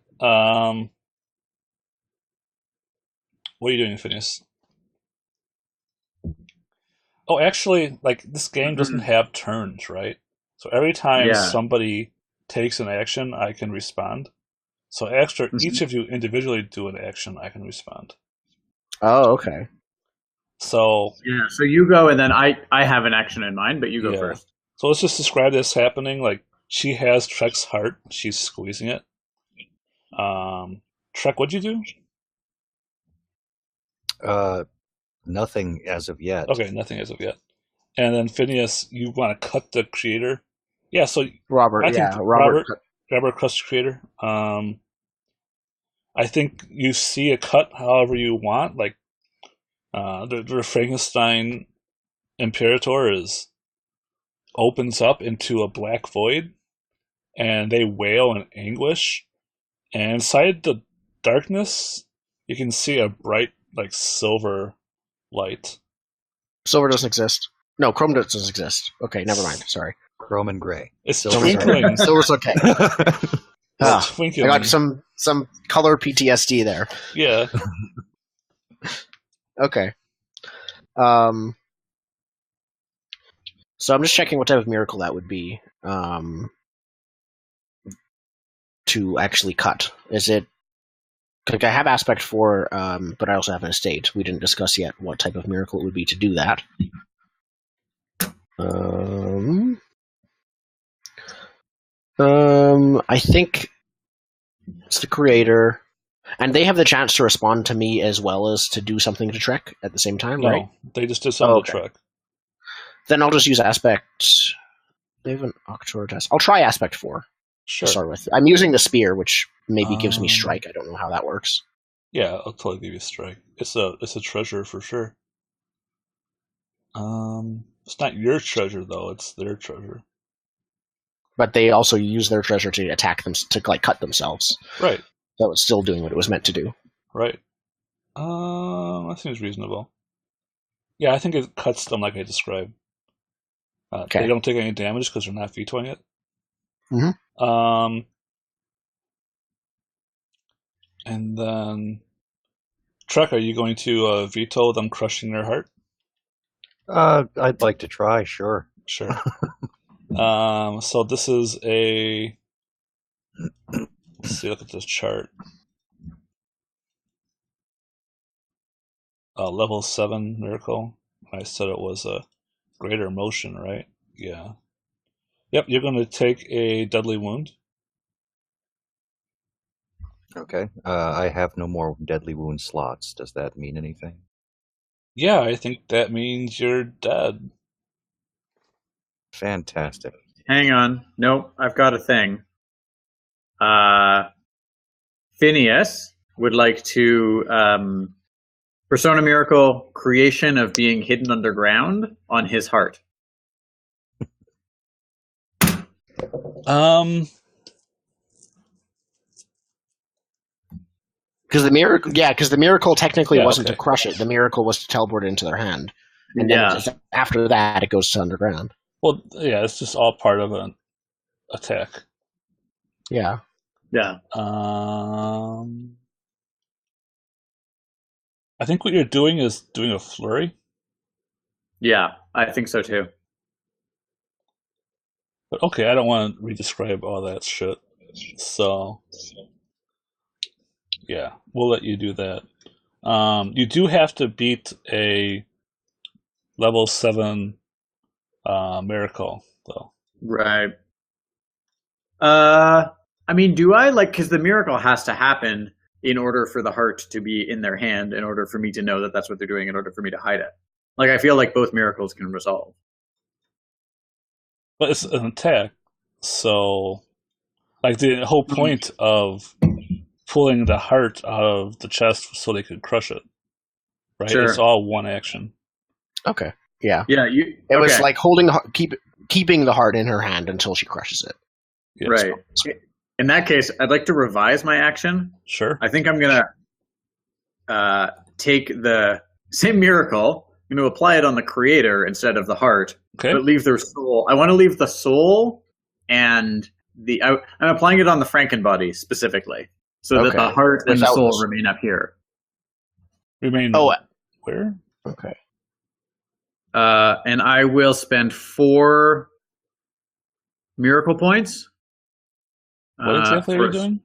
Speaker 1: What are you doing, Phineas? Oh, actually, like, this game doesn't have turns, right? So every time somebody takes an action, I can respond. So after each of you individually do an action, I can respond.
Speaker 3: Oh, okay.
Speaker 1: So
Speaker 4: so you go, and then I have an action in mind, but you go first.
Speaker 1: So let's just describe this happening. Like, she has Trek's heart. She's squeezing it. Trek, what'd you
Speaker 2: do? Nothing as of yet.
Speaker 1: Okay, nothing as of yet. And then Phineas, you want to cut the creator? Yeah, so
Speaker 3: Robert,
Speaker 1: I think
Speaker 3: Robert
Speaker 1: cuts the creator. I think you see a cut however you want. Like, the Frankenstein Imperator opens up into a black void, and they wail in anguish. And inside the darkness, you can see a bright, like, silver light.
Speaker 3: Silver doesn't exist. No, chrome doesn't exist. Okay, never mind. Sorry.
Speaker 2: Chrome and gray.
Speaker 1: It's twinkling.
Speaker 3: Silver's okay.
Speaker 1: It's twinkling.
Speaker 3: I got some color PTSD there.
Speaker 1: Yeah.
Speaker 3: Okay. So I'm just checking what type of miracle that would be. To actually cut. Is it? Like, I have aspect 4, but I also have an estate. We didn't discuss yet what type of miracle it would be to do that. I think it's the creator, and they have the chance to respond to me as well as to do something to Trek at the same time, right?
Speaker 1: No, they just did something to Trek.
Speaker 3: Then I'll just use aspect. They have an Octor test. I'll try aspect 4.
Speaker 1: Sure.
Speaker 3: To start with. I'm using the spear, which maybe gives me strike. I don't know how that works.
Speaker 1: Yeah, I'll totally give you strike. It's a treasure for sure. It's not your treasure though; it's their treasure.
Speaker 3: But they also use their treasure to attack them, to, like, cut themselves.
Speaker 1: Right.
Speaker 3: So it's still doing what it was meant to do.
Speaker 1: Right. That seems reasonable. Yeah, I think it cuts them like I described. They don't take any damage because they're not vetoing it.
Speaker 3: Mm-hmm.
Speaker 1: And then, Trek, are you going to veto them crushing their heart?
Speaker 2: I'd like to try, sure.
Speaker 1: Sure. So this is a... Let's see, look at this chart. Level 7 miracle. I said it was a greater motion, right? Yeah. Yep, you're going to take a deadly wound.
Speaker 2: Okay. I have no more deadly wound slots. Does that mean anything?
Speaker 1: Yeah, I think that means you're dead.
Speaker 2: Fantastic.
Speaker 4: Hang on. Nope, I've got a thing. Phineas would like to Persona Miracle creation of being hidden underground on his heart.
Speaker 3: Because the miracle technically wasn't to crush it. The miracle was to teleport it into their hand. And then after that, it goes to underground.
Speaker 1: Well, yeah, it's just all part of an attack.
Speaker 3: Yeah.
Speaker 4: Yeah.
Speaker 1: I think what you're doing is doing a flurry.
Speaker 4: Yeah, I think so too.
Speaker 1: But okay, I don't want to re-describe all that shit. So, yeah, we'll let you do that. You do have to beat a level 7 miracle, though.
Speaker 4: Right. I mean, do I like because the miracle has to happen in order for the heart to be in their hand, in order for me to know that that's what they're doing, in order for me to hide it. Like I feel like both miracles can resolve.
Speaker 1: But it's an attack, so like the whole point of pulling the heart out of the chest so they could crush it, right?
Speaker 4: Sure.
Speaker 1: It's all one action.
Speaker 3: Okay. Yeah.
Speaker 4: Yeah,
Speaker 3: It was like keeping the heart in her hand until she crushes it.
Speaker 1: Yeah,
Speaker 4: right. In that case, I'd like to revise my action.
Speaker 1: Sure.
Speaker 4: I think I'm gonna take the same miracle. I'm going to apply it on the creator instead of the heart,
Speaker 1: Okay.
Speaker 4: but leave their soul. I want to leave the soul and I'm applying it on the Frankenbody specifically, so that the heart and the soul remain up here.
Speaker 1: Remain where?
Speaker 3: Okay.
Speaker 4: And I will spend 4 miracle points.
Speaker 1: What exactly are you doing?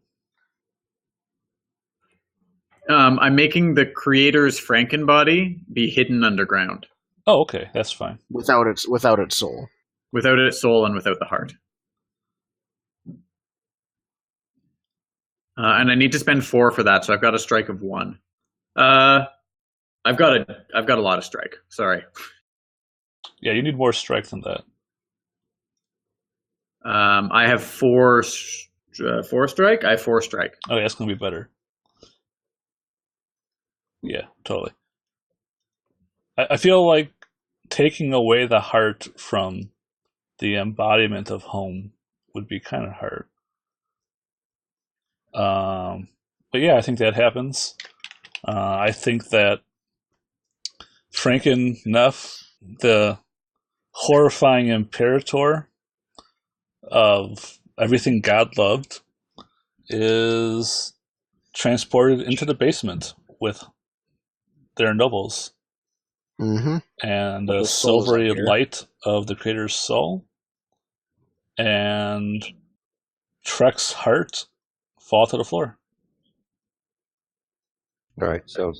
Speaker 4: I'm making the creator's Frankenbody be hidden underground.
Speaker 1: Oh, okay, that's fine.
Speaker 3: Without its soul.
Speaker 4: Without its soul and without the heart. And I need to spend 4 for that, so I've got a strike of 1. I've got a lot of strike. Sorry.
Speaker 1: Yeah, you need more strike than that.
Speaker 4: I have 4 strike. I have 4 strike.
Speaker 1: Oh, yeah, that's gonna be better. Yeah, totally. I feel like taking away the heart from the embodiment of home would be kind of hard. But yeah, I think that happens. I think that Frankenneff, the horrifying imperator of everything God loved, is transported into the basement with their nobles.
Speaker 3: Mm-hmm.
Speaker 1: And the silvery light of the creator's soul and Trek's heart fall to the floor.
Speaker 2: All right, so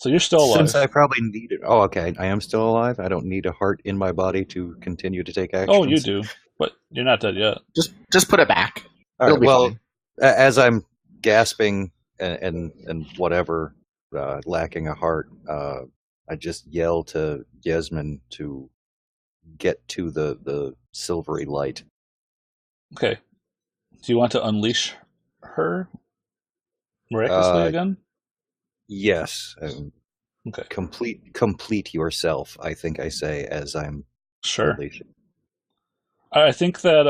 Speaker 1: you're still alive.
Speaker 2: Since I probably need it. Oh, okay. I am still alive. I don't need a heart in my body to continue to take action.
Speaker 1: Oh, you do, but you're not dead yet.
Speaker 3: Just put it back.
Speaker 2: All right, well,
Speaker 3: fine.
Speaker 2: As I'm gasping and whatever, lacking a heart, I just yell to Yasmin to get to the silvery light.
Speaker 1: Okay. Do you want to unleash her miraculously again?
Speaker 2: Yes.
Speaker 1: Okay.
Speaker 2: Complete yourself, I think I say as I'm
Speaker 1: sure.
Speaker 2: unleashing.
Speaker 1: I think that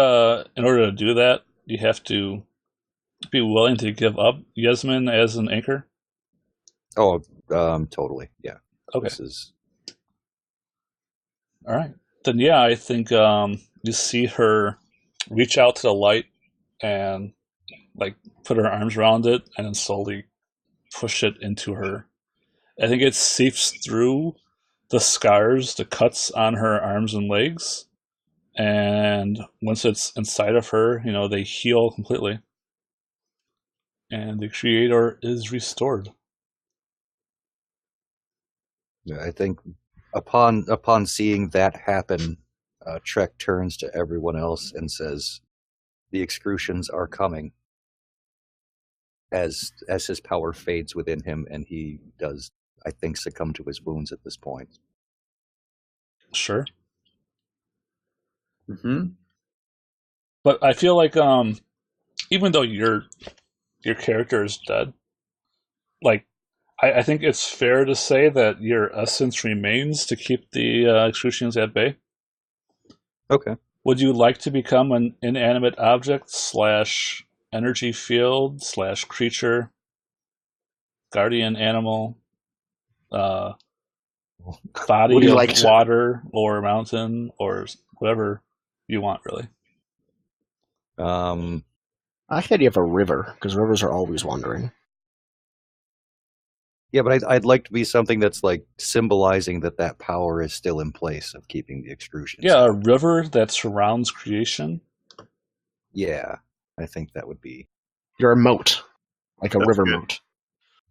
Speaker 1: in order to do that, you have to be willing to give up Yasmin as an anchor.
Speaker 2: Oh, totally. Yeah.
Speaker 1: Okay.
Speaker 2: This is...
Speaker 1: All right. Then, yeah, I think you see her reach out to the light and like put her arms around it and then slowly push it into her. I think it seeps through the scars, the cuts on her arms and legs, and once it's inside of her, they heal completely. And the creator is restored.
Speaker 2: I think upon seeing that happen, Trek turns to everyone else and says, "The excrucions are coming." As his power fades within him, and he does, I think, succumb to his wounds at this point.
Speaker 1: Sure.
Speaker 4: Mm-hmm.
Speaker 1: But I feel like even though your character is dead, like I think it's fair to say that your essence remains to keep the excrucions at bay.
Speaker 2: Okay.
Speaker 1: Would you like to become an inanimate object / energy field / creature, guardian animal, body of water or mountain or whatever you want, really?
Speaker 3: I like the idea of a river, because rivers are always wandering.
Speaker 2: Yeah, but I'd like to be something that's like symbolizing that power is still in place of keeping the excrusions.
Speaker 1: Yeah, a river that surrounds creation.
Speaker 2: Yeah, I think that would be...
Speaker 3: You're a moat, like a river moat.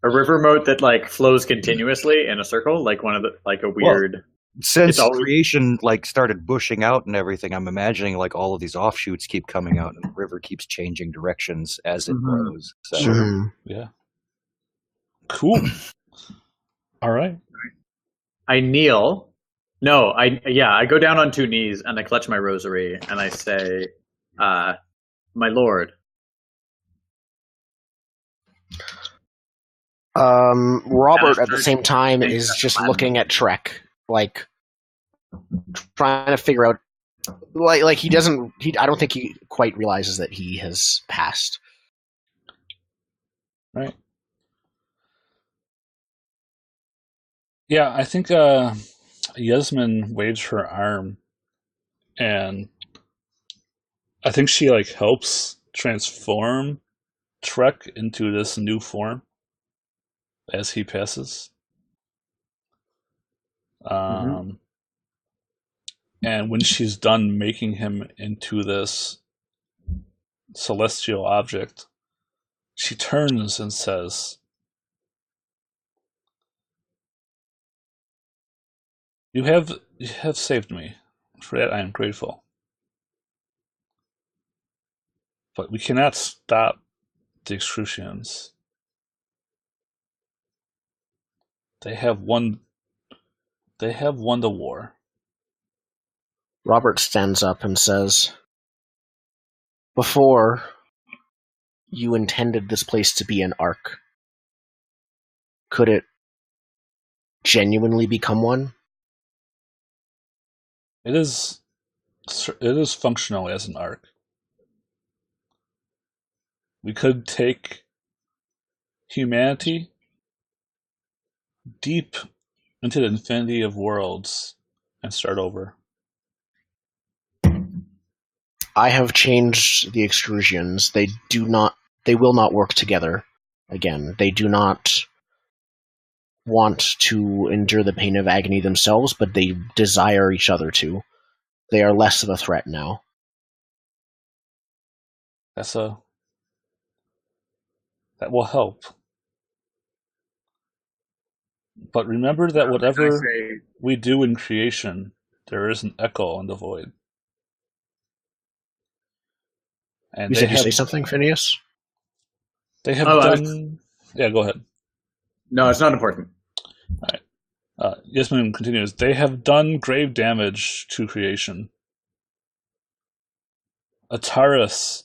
Speaker 4: A river moat that like flows continuously in a circle, like a weird.
Speaker 2: Since
Speaker 4: always-
Speaker 2: creation started bushing out and everything, I'm imagining all of these offshoots keep coming out and the river keeps changing directions as it
Speaker 4: Mhm.
Speaker 2: grows. So
Speaker 3: Mhm.
Speaker 1: Yeah. Cool. All right.
Speaker 4: I kneel. No, I go down on 2 knees and I clutch my rosary and I say, "My lord."
Speaker 3: Robert at the
Speaker 4: Bastard.
Speaker 3: same time
Speaker 4: Thanks,
Speaker 3: is
Speaker 4: that's
Speaker 3: just
Speaker 4: Latin.
Speaker 3: looking at Trek, trying to figure out, he doesn't. I don't think he quite realizes that he has passed.
Speaker 1: Right. Yeah, I think Yasmin waves her arm, and I think she helps transform Trek into this new form as he passes.
Speaker 4: Mhm.
Speaker 1: And when she's done making him into this celestial object, she turns and says, you have saved me. For that I am grateful. But we cannot stop the Excrucians. They have won the war.
Speaker 3: Robert stands up and says, "Before, you intended this place to be an ark. Could it genuinely become one?"
Speaker 1: It is functional as an arc. We could take humanity deep into the infinity of worlds and start over.
Speaker 3: I have changed the Excrucians. They will not work together again. They do not want to endure the pain of agony themselves, but they desire each other to. They are less of a threat now.
Speaker 1: That will help. But remember that
Speaker 4: I
Speaker 1: whatever
Speaker 4: say,
Speaker 1: we do in creation, there is an echo in the void. And
Speaker 3: You said you say something, Phineas?
Speaker 1: They have
Speaker 4: Oh,
Speaker 1: done. Yeah, go ahead.
Speaker 4: no, it's not important.
Speaker 1: All right. Yasmin continues. They have done grave damage to creation. Ataris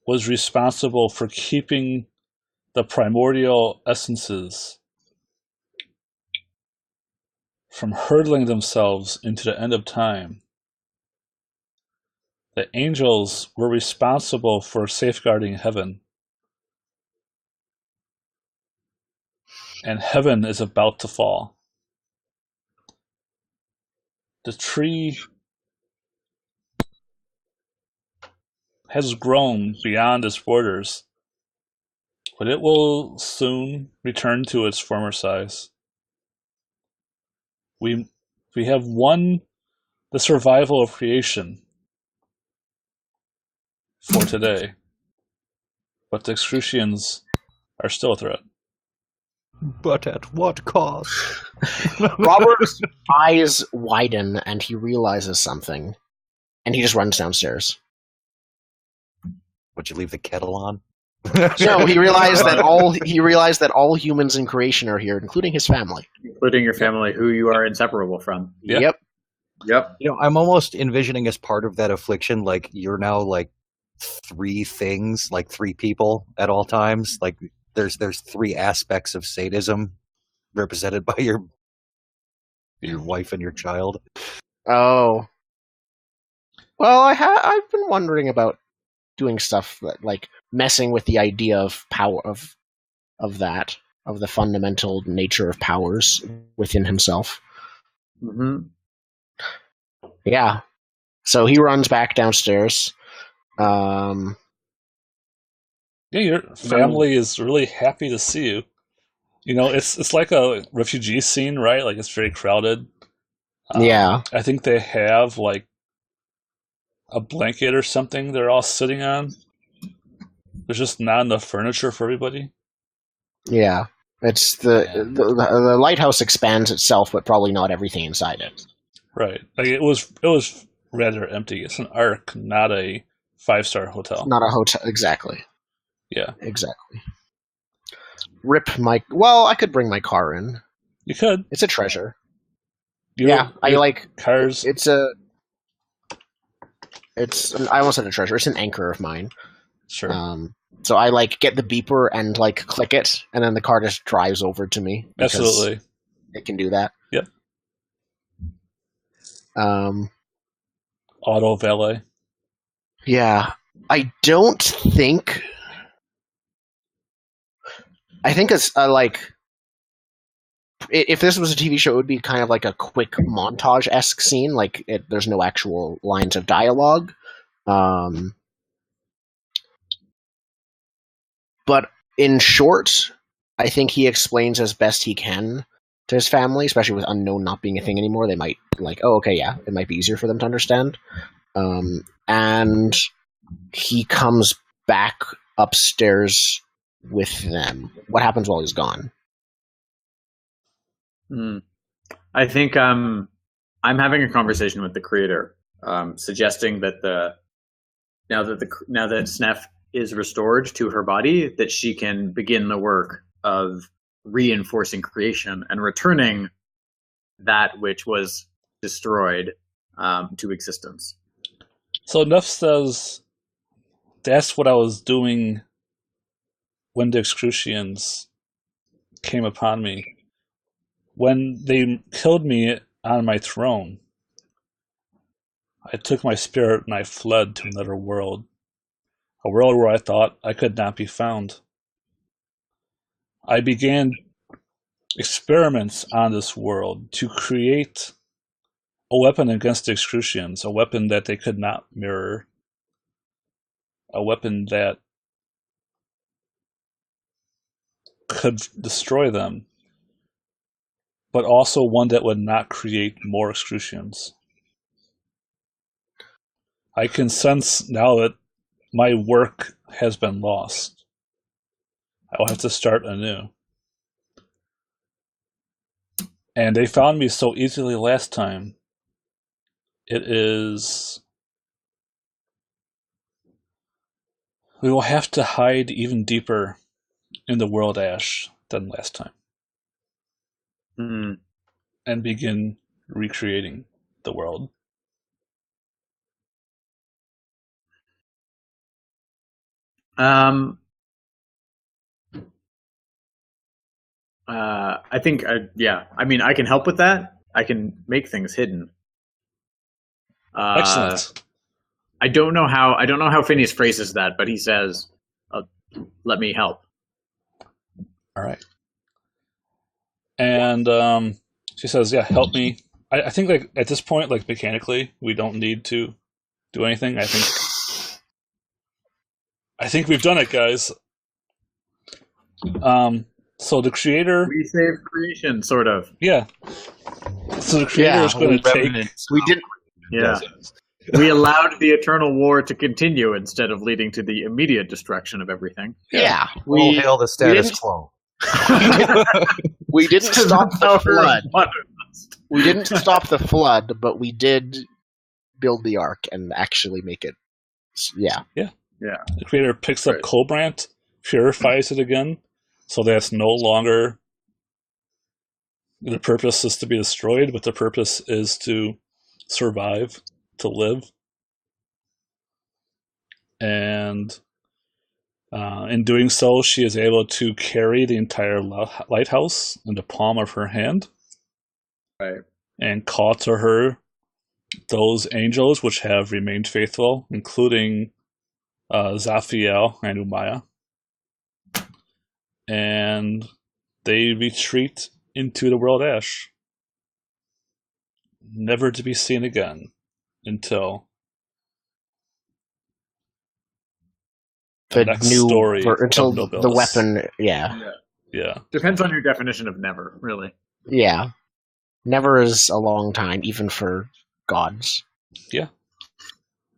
Speaker 1: was responsible for keeping the primordial essences from hurtling themselves into the end of time. The angels were responsible for safeguarding heaven. And heaven is about to fall. The tree has grown beyond its borders, but it will soon return to its former size. We have won the survival of creation for today, but the Excrucians are still a threat.
Speaker 2: but at what cost?
Speaker 3: Robert's eyes widen and he realizes something, and he just runs downstairs.
Speaker 2: Would you leave the kettle on?
Speaker 3: No, he realized that all humans in creation are here, including his family.
Speaker 4: Including your family, who you are inseparable from.
Speaker 1: Yeah.
Speaker 3: Yep.
Speaker 4: Yep.
Speaker 2: I'm almost envisioning as part of that affliction, you're now three things, three people at all times. There's three aspects of sadism represented by your wife and your child.
Speaker 3: Oh. Well, I've been wondering about doing stuff that, messing with the idea of power of the fundamental nature of powers within himself.
Speaker 4: Mm-hmm.
Speaker 3: Yeah. So he runs back downstairs.
Speaker 1: Yeah, your family is really happy to see you. It's like a refugee scene, right? It's very crowded.
Speaker 3: Yeah.
Speaker 1: I think they have a blanket or something they're all sitting on. There's just not enough furniture for everybody.
Speaker 3: Yeah. It's the lighthouse expands itself, but probably not everything inside it.
Speaker 1: Right. Like it was rather empty. It's an Ark, not a 5-star hotel.
Speaker 3: Not a hotel, exactly.
Speaker 1: Yeah.
Speaker 3: Exactly. Rip my. Well, I could bring my car in.
Speaker 1: You could.
Speaker 3: It's a treasure.
Speaker 1: You
Speaker 3: Yeah, I like
Speaker 1: cars.
Speaker 3: It's a. It's. I almost said a treasure. It's an anchor of mine.
Speaker 1: Sure.
Speaker 3: So I like get the beeper and like click it, and then the car just drives over to me.
Speaker 1: Absolutely.
Speaker 3: It can do that.
Speaker 1: Yep.
Speaker 3: Auto
Speaker 1: valet.
Speaker 3: Yeah, I don't think. I think it's like. If this was a TV show, it would be kind of like a quick montage-esque scene. Like there's no actual lines of dialogue. But in short, I think he explains as best he can to his family, especially with unknown not being a thing anymore. They might like, oh, okay, yeah, it might be easier for them to understand. And he comes back upstairs with them. What happens while he's gone?
Speaker 4: I think I'm having a conversation with the creator, suggesting that now that Snef is restored to her body, that she can begin the work of reinforcing creation and returning that which was destroyed to existence.
Speaker 1: So Neff says, that's what I was doing when the Excrucians came upon me. When they killed me on my throne, I took my spirit and I fled to another world. A world where I thought I could not be found. I began experiments on this world to create a weapon against the Excrucians, a weapon that they could not mirror, a weapon that could destroy them, but also one that would not create more Excrucians. I can sense now that my work has been lost. I will have to start anew. And they found me so easily last time. It is... We will have to hide even deeper in the world ash than last time. And begin recreating the world.
Speaker 4: I think, yeah. I mean, I can help with that. I can make things hidden.
Speaker 1: Excellent.
Speaker 4: I don't know how Phineas phrases that, but he says, "Let me help."
Speaker 1: All right. And she says, "Yeah, help me." I think like at this point, like mechanically, we don't need to do anything. I think we've done it, guys. So the creator,
Speaker 4: we save creation, sort of.
Speaker 1: Yeah. So the creator is going to take.
Speaker 3: We didn't.
Speaker 4: Yeah. We allowed the eternal war to continue instead of leading to the immediate destruction of everything.
Speaker 3: Yeah.
Speaker 2: All hail the status quo.
Speaker 3: We didn't stop the flood. We didn't stop the flood, but we did build the ark and actually make it. Yeah.
Speaker 1: Yeah. Yeah. The creator picks up Colbrant, purifies it again, so that it's no longer. The purpose is to be destroyed, but the purpose is to survive, to live. And in doing so, she is able to carry the entire lighthouse in the palm of her hand.
Speaker 4: Right.
Speaker 1: And call to her those angels which have remained faithful, including Zaphiel and Umaya. And they retreat into the world ash, never to be seen again until the next story
Speaker 3: until
Speaker 1: of Nobilis.
Speaker 3: The weapon.
Speaker 1: Yeah.
Speaker 4: Depends on your definition of never, really.
Speaker 3: Yeah. Never is a long time, even for gods.
Speaker 1: Yeah.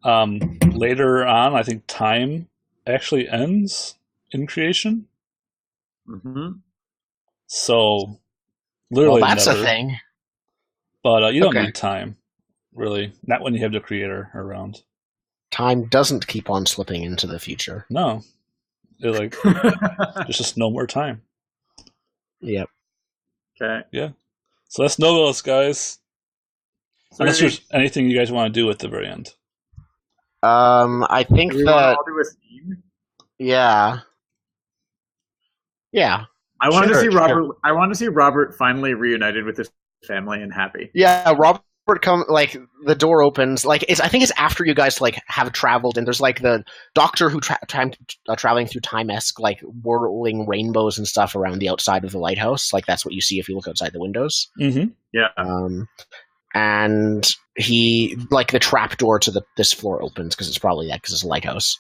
Speaker 1: Later on, I think time actually ends in creation.
Speaker 4: Mm-hmm.
Speaker 1: So,
Speaker 3: Well,
Speaker 1: literally
Speaker 3: that's
Speaker 1: never.
Speaker 3: a thing.
Speaker 1: But you don't
Speaker 3: Okay.
Speaker 1: need time, really. Not when you have the creator around.
Speaker 3: Time doesn't keep on slipping into the future.
Speaker 1: No. There's just no more time.
Speaker 3: Yep.
Speaker 4: Okay.
Speaker 1: Yeah. So that's Nobilis, guys.
Speaker 4: So
Speaker 1: Unless there's anything you guys want to do at the very end.
Speaker 3: I think
Speaker 4: do we want to
Speaker 3: that
Speaker 4: all do a scene?
Speaker 3: yeah.
Speaker 4: I want to
Speaker 2: Sure,
Speaker 4: see
Speaker 2: sure.
Speaker 4: Robert. I want to see Robert finally reunited with his family and happy.
Speaker 3: Yeah, Robert the door opens, I think it's after you guys have traveled, and there's the doctor who traveling through time-esque whirling rainbows and stuff around the outside of the lighthouse. That's what you see if you look outside the windows.
Speaker 1: Mm-hmm.
Speaker 4: Yeah.
Speaker 3: And he the trap door to this floor opens because it's probably that because it's a lighthouse.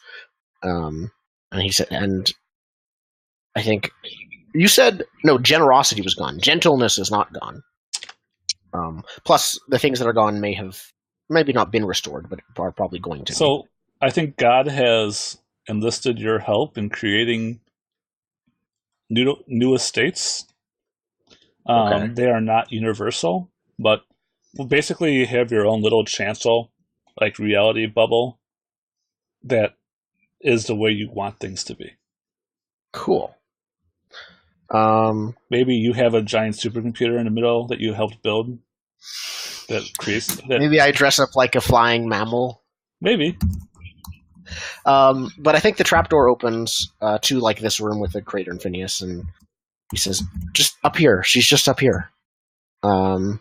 Speaker 3: And he said, and I think you said no, generosity was gone. Gentleness is not gone. Plus, the things that are gone may have maybe not been restored, but are probably going to.
Speaker 1: So I think God has enlisted your help in creating new estates.
Speaker 3: Okay.
Speaker 1: They are not universal, but basically you have your own little chancel, reality bubble, that is the way you want things to be.
Speaker 3: Cool.
Speaker 1: Maybe you have a giant supercomputer in the middle that you helped build that creates that.
Speaker 3: Maybe I dress up like a flying mammal.
Speaker 1: Maybe.
Speaker 3: But I think the trapdoor opens to this room with the Crater and Phineas, and he says, "Just up here. She's just up here." And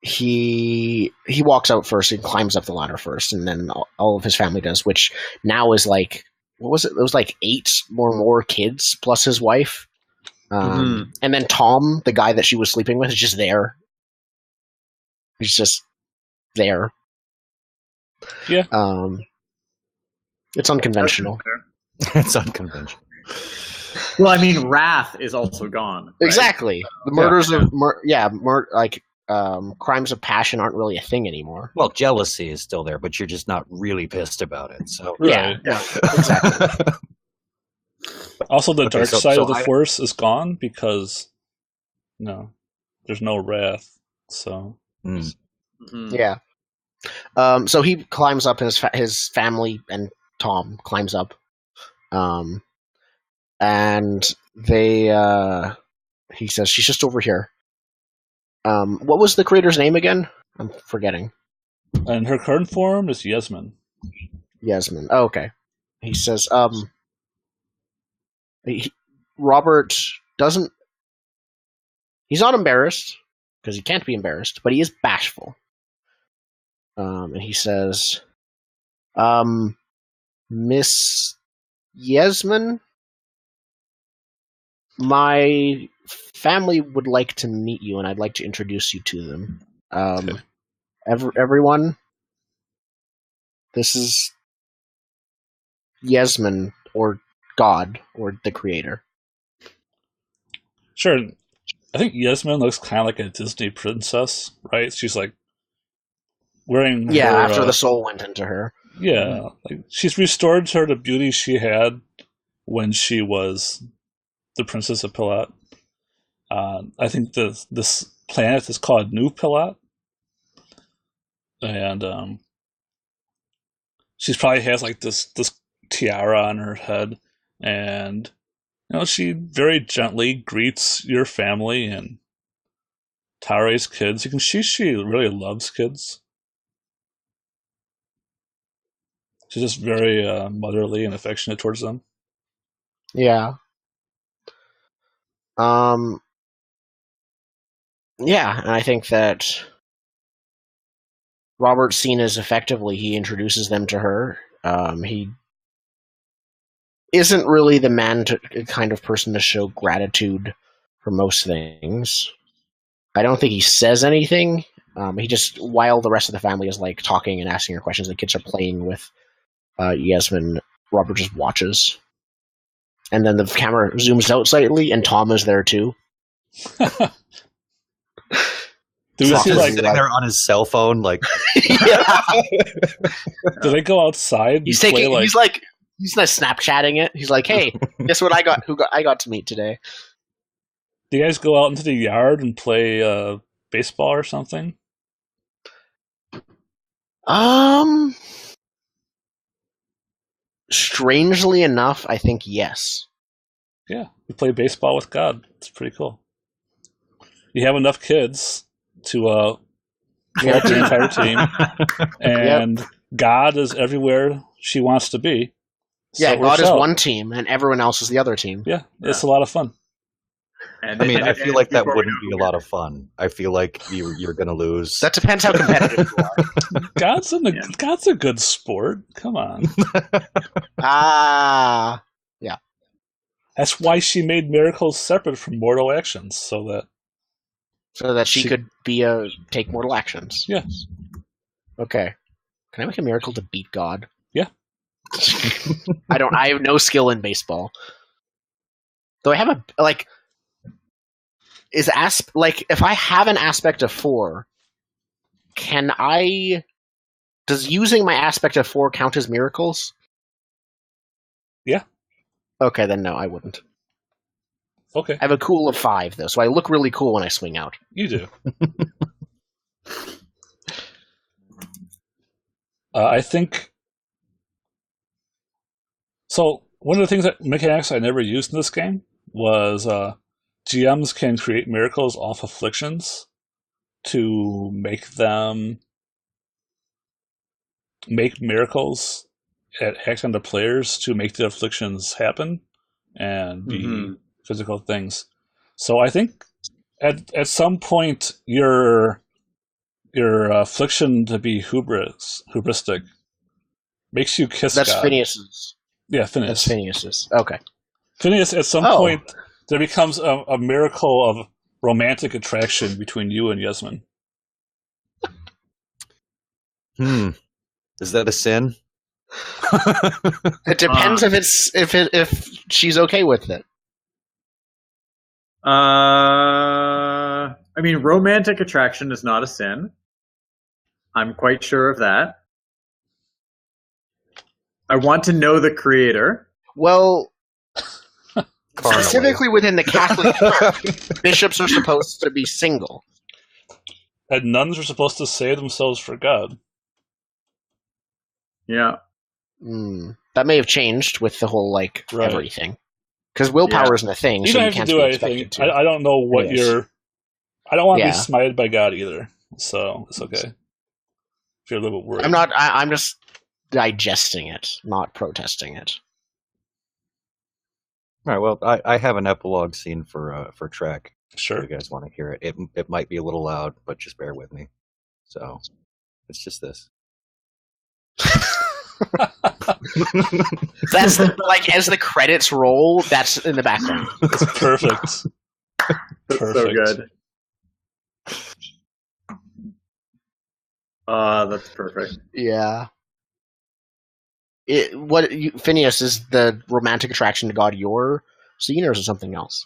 Speaker 3: he walks out first. He climbs up the ladder first, and then all of his family does, which now is what was it? It was 8 more kids plus his wife. And then Tom, the guy that she was sleeping with, is just there. He's just there.
Speaker 1: Yeah.
Speaker 3: It's unconventional.
Speaker 2: It's unconventional.
Speaker 4: Well, I mean, Wrath is also gone. Right?
Speaker 3: Exactly. The murders of crimes of passion aren't really a thing anymore.
Speaker 2: Well, jealousy is still there, but you're just not really pissed about it. So
Speaker 1: Right.
Speaker 3: Yeah, exactly.
Speaker 1: Also, the dark side of the
Speaker 2: I-
Speaker 1: Force is gone because there's no wrath. So
Speaker 2: Mm.
Speaker 4: Mhm.
Speaker 3: Yeah. So he climbs up, and his family and Tom climbs up, and they. He says, "She's just over here." What was the creator's name again? I'm forgetting.
Speaker 1: and her current form is Yasmin.
Speaker 3: Yasmin. Oh, okay. He says, Robert doesn't. He's not embarrassed because he can't be embarrassed, but he is bashful. And he says, Miss Yasmin, my family would like to meet you, and I'd like to introduce you to them. Everyone, this is Yasmin, or God, or the Creator.
Speaker 1: Sure. I think Yasmin looks kind of like a Disney princess, right? She's wearing
Speaker 3: Yeah,
Speaker 1: her,
Speaker 3: after the soul went into her.
Speaker 1: Yeah, she's restored her the beauty she had when she was the Princess of Pilat. I think this planet is called New Pilat, and she probably has this tiara on her head, and she very gently greets your family and Tare's kids. You can see she really loves kids. She's just very motherly and affectionate towards them.
Speaker 3: Yeah. Yeah, and I think that Robert's seen as effectively. He introduces them to her. He isn't really the kind of person to show gratitude for most things. I don't think he says anything. He just, while the rest of the family is talking and asking her questions, the kids are playing with Yasmin, Robert just watches. And then the camera zooms out slightly, and Tom is there too.
Speaker 1: Do we see
Speaker 2: sitting there on his cell phone,
Speaker 3: Yeah.
Speaker 1: do they go outside?
Speaker 3: He's
Speaker 1: and play,
Speaker 3: taking. He's not Snapchatting it. He's like, "Hey, guess what I got? I got to meet today?"
Speaker 1: Do you guys go out into the yard and play baseball or something?
Speaker 3: Strangely enough, I think yes.
Speaker 1: Yeah, you play baseball with God. It's pretty cool. You have enough kids to fill the entire team, and God is everywhere she wants to be.
Speaker 3: Yeah,
Speaker 1: So
Speaker 3: God is one team, and everyone else is the other team.
Speaker 1: Yeah, it's a lot of fun.
Speaker 4: And
Speaker 2: I mean, I feel like that
Speaker 4: before we
Speaker 2: wouldn't be a lot of fun. I feel like you're going to lose.
Speaker 3: That depends how competitive you are.
Speaker 1: God's a good sport. Come on.
Speaker 3: Yeah.
Speaker 1: That's why she made miracles separate from mortal actions, so
Speaker 3: that she could take mortal actions.
Speaker 1: Yeah.
Speaker 3: Okay. Can I make a miracle to beat God?
Speaker 1: Yeah.
Speaker 3: I have no skill in baseball. Though I have if I have an aspect of 4, does using my aspect of 4 count as miracles?
Speaker 1: Yeah.
Speaker 3: Okay, then no, I wouldn't.
Speaker 1: Okay.
Speaker 3: I have a cool of 5 though, so I look really cool when I swing out.
Speaker 1: You do. I think so. One of the mechanics I never used in this game was GMs can create miracles off afflictions to make miracles act on the players to make the afflictions happen and be physical things. So I think at some point your affliction to be hubristic makes you kiss
Speaker 3: That's
Speaker 1: God.
Speaker 3: Phineas's.
Speaker 1: Yeah, Phineas.
Speaker 3: That's Phineas's. Okay.
Speaker 1: Phineas, at some point, there becomes a miracle of romantic attraction between you and Yasmin.
Speaker 2: Is that a sin?
Speaker 3: It depends if she's okay with it.
Speaker 4: I mean, romantic attraction is not a sin. I'm quite sure of that. I want to know the creator.
Speaker 3: Well,
Speaker 2: Carnally.
Speaker 3: specifically within the Catholic Church, bishops are supposed to be single.
Speaker 1: And nuns are supposed to save themselves for God.
Speaker 4: Yeah.
Speaker 3: That may have changed with the whole, everything. Because willpower isn't a thing,
Speaker 1: you
Speaker 3: so
Speaker 1: don't
Speaker 3: you
Speaker 1: have
Speaker 3: can't
Speaker 1: to do anything. I don't know what I don't want to be smited by God either, so it's okay. If you're a little bit worried.
Speaker 3: I'm just digesting it, not protesting it.
Speaker 2: All right. Well, I have an epilogue scene for Trek.
Speaker 1: Sure.
Speaker 2: If you guys want to hear it. It might be a little loud, but just bear with me. So it's just this.
Speaker 3: That's as the credits roll, that's in the background.
Speaker 1: It's perfect.
Speaker 4: That's so good. That's perfect.
Speaker 3: Yeah. Phineas, is the romantic attraction to God your scene, or is it something else?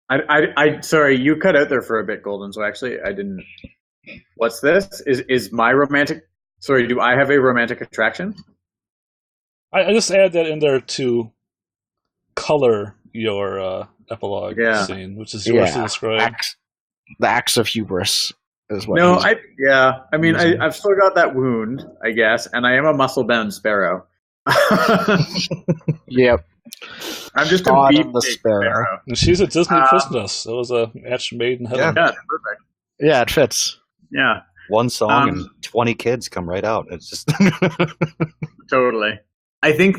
Speaker 4: I sorry, you cut out there for a bit, Golden. So actually, I didn't. What's this? Is my romantic? Sorry, do I have a romantic attraction?
Speaker 1: I just add that in there to color your epilogue scene, which is yours to describe.
Speaker 3: The acts of hubris is what.
Speaker 4: No, I mean, I've still got that wound, I guess, and I am a muscle-bound sparrow.
Speaker 3: Yep.
Speaker 4: I'm just a beef
Speaker 3: the sparrow.
Speaker 1: And she's a Disney Christmas. It was a match made in heaven.
Speaker 4: Yeah, perfect.
Speaker 3: Yeah, it fits.
Speaker 4: Yeah.
Speaker 2: One song and 20 kids come right out. It's just
Speaker 4: totally. I think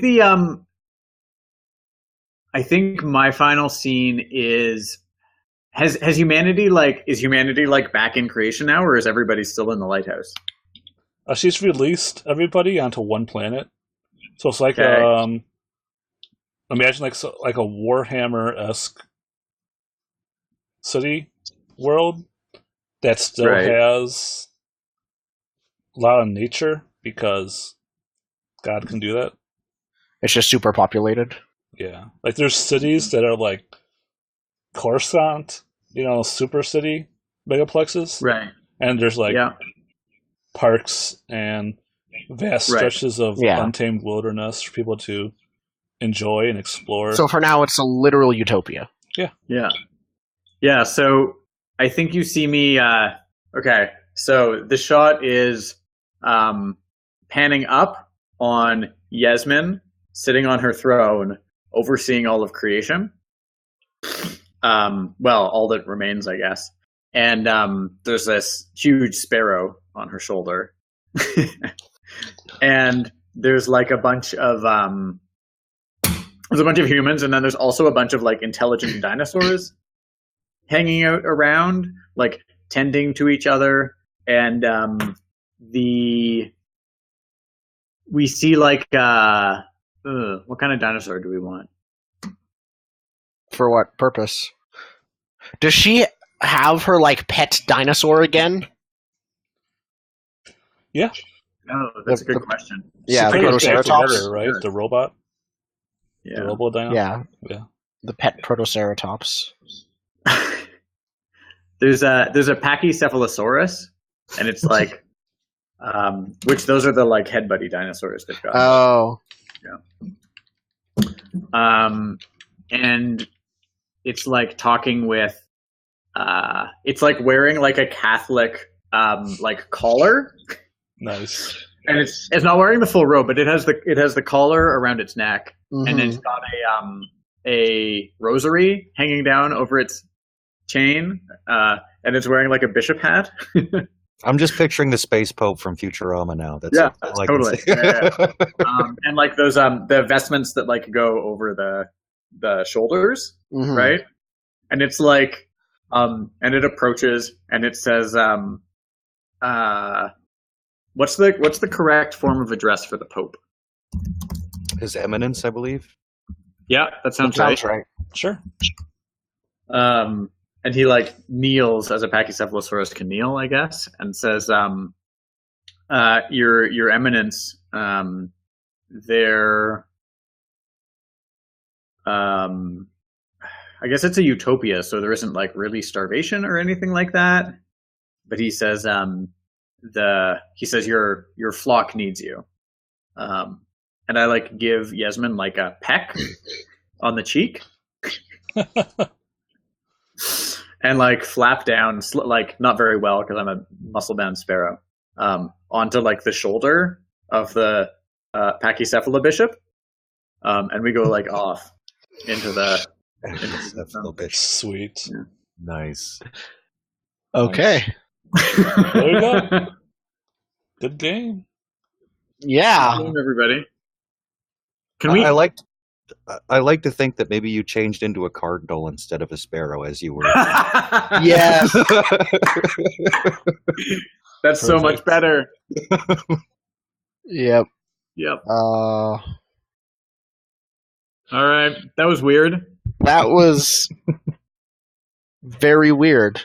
Speaker 4: I think my final scene is is humanity back in creation now, or is everybody still in the lighthouse?
Speaker 1: She's released everybody onto one planet, so it's like imagine like a Warhammer-esque city world that still has a lot of nature because God can do that.
Speaker 3: It's just super populated.
Speaker 1: Yeah, like there's cities that are like Coruscant, super city megaplexes,
Speaker 4: right?
Speaker 1: And there's like parks and vast
Speaker 4: Right.
Speaker 1: stretches of
Speaker 3: Yeah.
Speaker 1: untamed wilderness for people to enjoy and explore.
Speaker 3: So for now, it's a literal utopia.
Speaker 4: Yeah, so I think you see me. Okay, so the shot is panning up on Yasmin sitting on her throne, overseeing all of creation. Well, all that remains, I guess. And there's this huge sparrow on her shoulder. And there's like a bunch of humans, and then there's also a bunch of like intelligent dinosaurs hanging out around, like tending to each other, and we see like what kind of dinosaur do we want?
Speaker 3: For what purpose? Does she have her like pet dinosaur again?
Speaker 1: Yeah.
Speaker 4: Oh, that's a good question.
Speaker 3: Yeah,
Speaker 1: She
Speaker 3: the
Speaker 1: put it back
Speaker 3: Protoceratops.
Speaker 1: together, right? The robot, the
Speaker 4: Yeah.
Speaker 1: robo dino.
Speaker 3: Yeah,
Speaker 1: Yeah.
Speaker 3: the pet Protoceratops.
Speaker 4: There's a Pachycephalosaurus, and it's like which those are the like head buddy dinosaurs they've got.
Speaker 3: Oh,
Speaker 4: And it's like talking with it's like wearing like a Catholic like collar,
Speaker 1: Nice.
Speaker 4: and it's not wearing the full robe, but it has the collar around its neck, and
Speaker 3: mhm.
Speaker 4: it's got a rosary hanging down over its chain, and it's wearing like a bishop hat.
Speaker 2: I'm just picturing the space pope from Futurama now. That's
Speaker 4: Yeah,
Speaker 2: all I
Speaker 4: totally.
Speaker 2: can say.
Speaker 4: And like those the vestments that like go over the shoulders,
Speaker 3: Mhm.
Speaker 4: right? And it's like and it approaches and it says what's the correct form of address for the Pope?
Speaker 2: His Eminence, I believe.
Speaker 4: Yeah, that sounds
Speaker 3: Sounds
Speaker 4: right.
Speaker 3: right.
Speaker 1: Sure.
Speaker 4: And he like kneels as a Pachycephalosaurus can kneel, I guess, and says, Your Eminence, there I guess it's a utopia, so there isn't like really starvation or anything like that. But he says your flock needs you. And I like give Yasmin like a peck on the cheek. And like flap down, like not very well because I'm a muscle-bound sparrow, onto like the shoulder of the Pachycephala bishop, and we go like off into the.
Speaker 1: Sweet.
Speaker 4: Yeah.
Speaker 2: Nice.
Speaker 3: Okay.
Speaker 1: There you go. Good game.
Speaker 3: Yeah.
Speaker 4: Good game, everybody. Can we?
Speaker 2: I like to think that maybe you changed into a cardinal instead of a sparrow as you were.
Speaker 3: Yes.
Speaker 4: That's so much
Speaker 1: Perfect.
Speaker 4: better.
Speaker 3: Yep.
Speaker 4: Yep.
Speaker 3: Uh,
Speaker 4: All right. That was weird.
Speaker 3: that was very weird.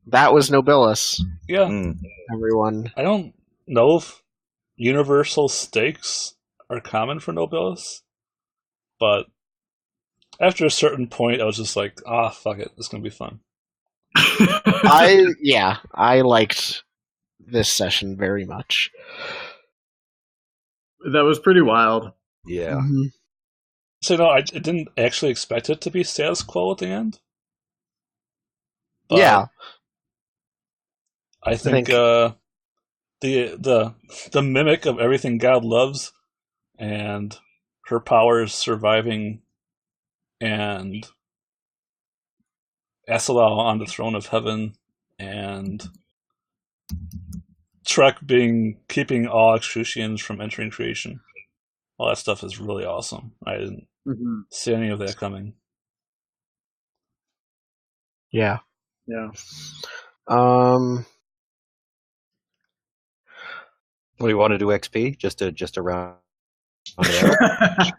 Speaker 3: That was Nobilis,
Speaker 1: Yeah.
Speaker 2: Mm.
Speaker 3: everyone.
Speaker 1: I don't know if universal stakes are common for Nobilis, but after a certain point, I was just like, fuck it. It's going to be fun.
Speaker 3: I liked this session very much.
Speaker 4: That was pretty wild.
Speaker 2: Yeah.
Speaker 3: Mhm.
Speaker 1: So, no, I didn't actually expect it to be status quo at the end. But
Speaker 3: Yeah.
Speaker 1: I think the mimic of everything God loves and her powers surviving and Asilal on the throne of heaven and Trek keeping all Excrucians from entering creation. All that stuff is really awesome. I didn't
Speaker 4: Mm-hmm.
Speaker 1: see any of that coming.
Speaker 3: Yeah.
Speaker 4: Yeah.
Speaker 2: What do you want to do? XP? Just a round. it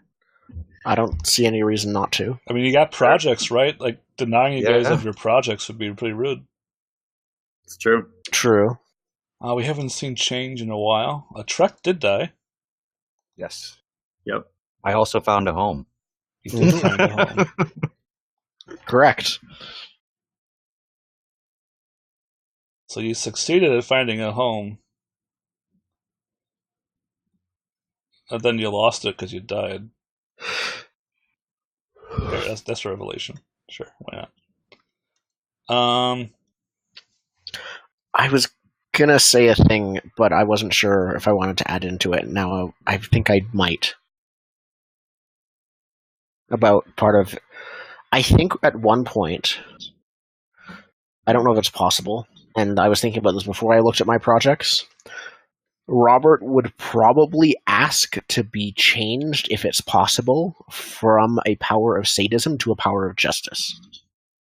Speaker 3: I don't see any reason not to.
Speaker 1: I mean, you got projects, right? Like, denying you guys
Speaker 2: Yeah.
Speaker 1: of your projects would be pretty rude.
Speaker 4: It's true.
Speaker 3: True.
Speaker 1: We haven't seen change in a while. Trek did die.
Speaker 2: Yes.
Speaker 4: Yep.
Speaker 2: I also found a home.
Speaker 1: He did find a home.
Speaker 3: Correct.
Speaker 1: So you succeeded at finding a home. And then you lost it because you died. Okay, that's a revelation. Sure, why not?
Speaker 3: I was gonna say a thing, but I wasn't sure if I wanted to add into it. Now I think I might. About part of, I think at one point, I don't know if it's possible, and I was thinking about this before I looked at my projects. Robert would probably ask to be changed, if it's possible, from a power of sadism to a power of justice,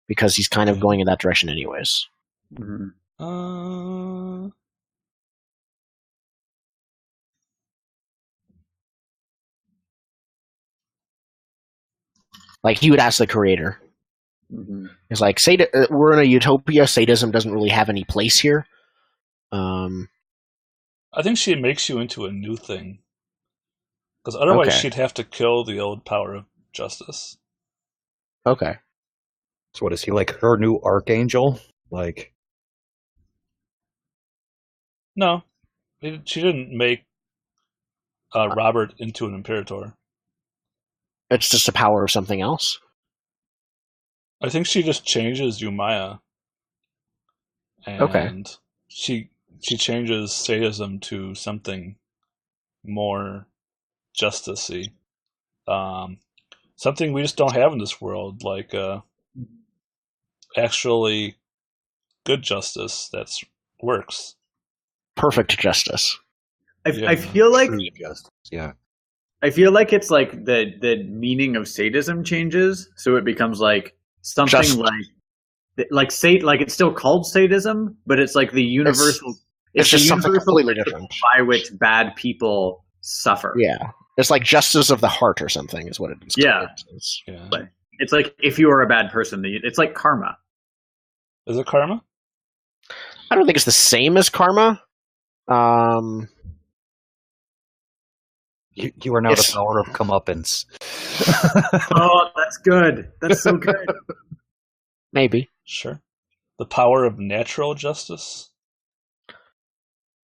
Speaker 3: because he's kind of going in that direction anyways. Like, he would ask the creator. It's like, we're in a utopia. Sadism doesn't really have any place here.
Speaker 1: I think she makes you into a new thing. Because otherwise she'd have to kill the old power of justice.
Speaker 3: Okay.
Speaker 2: So what is he, like her new archangel? Like,
Speaker 1: no, she didn't make Robert into an imperator.
Speaker 3: It's just a power of something else.
Speaker 1: I think she just changes Umaya. And she changes sadism to something more justice-y. Something we just don't have in this world, like actually good justice that works.
Speaker 3: Perfect justice.
Speaker 4: I feel like
Speaker 2: true justice. Yeah.
Speaker 4: I feel like it's like the meaning of sadism changes, so it becomes like something like it's still called sadism, but it's like the universal.
Speaker 3: It's just something completely different
Speaker 4: by which bad people suffer.
Speaker 3: Yeah, it's like justice of the heart or something is what it is.
Speaker 4: Yeah. But it's like if you are a bad person, it's like karma.
Speaker 1: Is it karma?
Speaker 3: I don't think it's the same as karma.
Speaker 2: You are now the power of comeuppance.
Speaker 4: Oh, that's good. That's so good.
Speaker 3: Maybe.
Speaker 1: Sure. The power of natural justice?